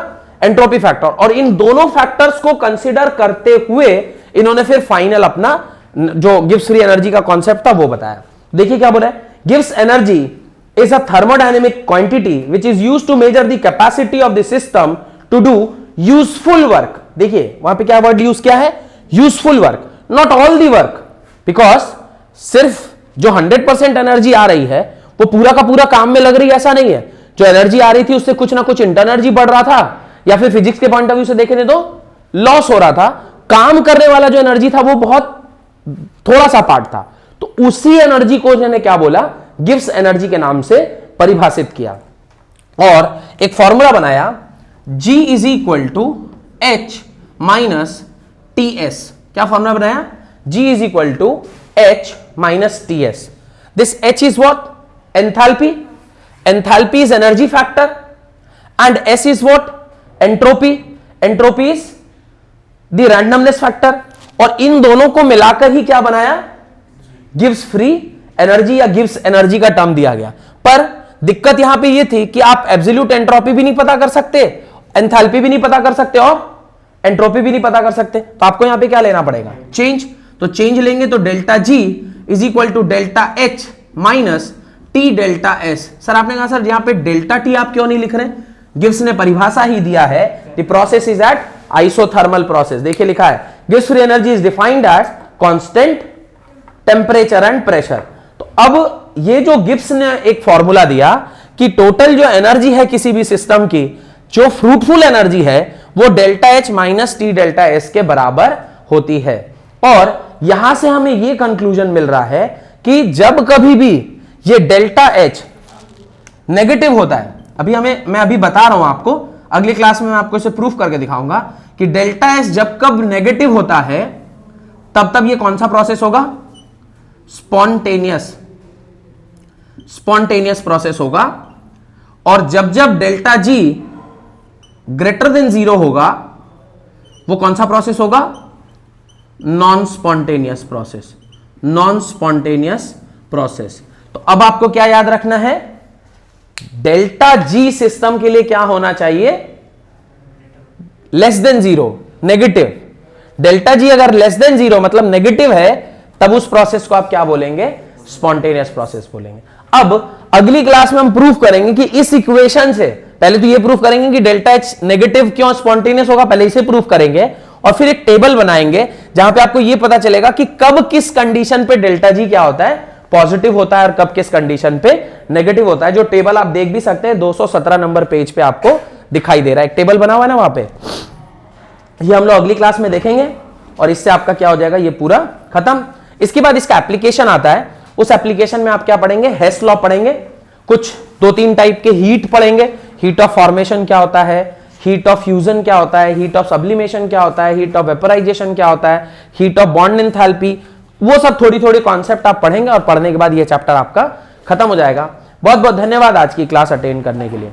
एंट्रोपी फैक्टर। और इन दोनों फैक्टर्स को कंसीडर करते हुए इन्होंने फिर फाइनल अपना जो गिब्स फ्री एनर्जी का कॉन्सेप्ट था वो बताया। देखिए क्या बोला है, Gibbs energy is a thermodynamic quantity which is used to measure the capacity of the system to do useful work। देखिए वहां पे क्या वर्ड यूज किया है? Useful work, not all the work, because सिर्फ जो 100% एनर्जी आ रही है वो पूरा का पूरा काम में लग रही है ऐसा नहीं है। जो एनर्जी आ रही थी उससे कुछ ना कुछ इंटरनल एनर्जी बढ़ रहा था, या फिर फिजिक्स के पॉइंट ऑफ व्यू से देखें तो लॉस हो रहा था। काम करने वाला जो एनर्जी था वो बहुत थोड़ा सा पार्ट था। तो उसी एनर्जी को मैंने क्या बोला? गिब्स एनर्जी के नाम से परिभाषित किया और एक फॉर्मूला बनाया, G is equal to H minus TS। क्या फॉर्मूला बनाया? G is equal to H minus TS। This H is what? Enthalpy. Enthalpy is energy factor and S is what? Entropy. Entropy is the randomness factor. और इन दोनों को मिलाकर ही क्या बनाया? गिब्स फ्री एनर्जी या गिब्स एनर्जी का टर्म दिया गया। पर दिक्कत यहां पे ये थी कि आप एब्सोल्यूट एंट्रोपी भी नहीं पता कर सकते, एंथैल्पी भी नहीं पता कर सकते और एंट्रोपी भी नहीं पता कर सकते। तो आपको यहां पे क्या लेना पड़ेगा? चेंज। तो चेंज लेंगे तो delta G is equal to delta H minus T delta S. Sir आपने कहा सर यहां पे डेल्टा टी आप क्यों नहीं लिख रहे? गिब्स ने परिभाषा ही दिया है, the process is at isothermal process. देखिए लिखा है, Gibbs free energy is defined as constant temperature and pressure. तो अब ये जो गिब्स ने एक फॉर्मूला दिया कि टोटल जो एनर्जी है किसी भी सिस्टम की, जो फ्रूटफुल एनर्जी है, वो delta H minus T delta S के बराबर होती है। और यहां से हमें यह कंक्लूजन मिल रहा है कि जब कभी भी ये डेल्टा एच नेगेटिव होता है, मैं अभी बता रहा हूं आपको, अगली क्लास में मैं आपको इसे प्रूफ करके दिखाऊंगा कि डेल्टा एच जब कब नेगेटिव होता है तब ये कौन सा प्रोसेस होगा? स्पॉन्टेनियस प्रोसेस होगा। और जब जब डेल्टा जी ग्रेटर देन 0 होगा वो कौन सा प्रोसेस होगा? Non spontaneous process. Non spontaneous process. तो अब आपको क्या याद रखना है? डेल्टा जी सिस्टम के लिए क्या होना चाहिए? Less than 0, negative. Delta G अगर लेस देन 0 मतलब नेगेटिव है, तब उस प्रोसेस को आप क्या बोलेंगे? स्पॉन्टेनियस प्रोसेस बोलेंगे। अब अगली क्लास में हम प्रूफ करेंगे कि इस इक्वेशन से, पहले तो ये प्रूफ करेंगे कि डेल्टा एच नेगेटिव क्यों स्पॉन्टेनियस होगा, पहले इसे प्रूफ करेंगे और फिर एक टेबल बनाएंगे जहां पे आपको ये पता चलेगा कि कब किस कंडीशन पे डेल्टा जी क्या होता है? पॉजिटिव होता है, और कब किस कंडीशन पे नेगेटिव होता है। जो टेबल आप देख भी सकते हैं 217 नंबर पेज पे आपको दिखाई दे रहा है, एक टेबल बना हुआ है ना वहां पे। ये हम लोग अगली क्लास में देखेंगे और इससे आपका क्या हो जाएगा? ये पूरा खत्म। इसके बाद इसका एप्लीकेशन आता है। उस एप्लीकेशन में आप क्या पढ़ेंगे? हेस लॉ पढ़ेंगे, कुछ 2-3 टाइप के हीट पढ़ेंगे। हीट ऑफ फॉर्मेशन क्या होता है, हीट ऑफ फ्यूजन क्या होता है, हीट ऑफ सब्लिमेशन क्या होता है, हीट ऑफ वेपराइजेशन क्या होता है, हीट ऑफ बॉन्ड एंथैल्पी, वो सब थोड़ी थोड़ी कॉन्सेप्ट आप पढ़ेंगे और पढ़ने के बाद ये चैप्टर आपका खत्म हो जाएगा। बहुत बहुत धन्यवाद आज की क्लास अटेंड करने के लिए।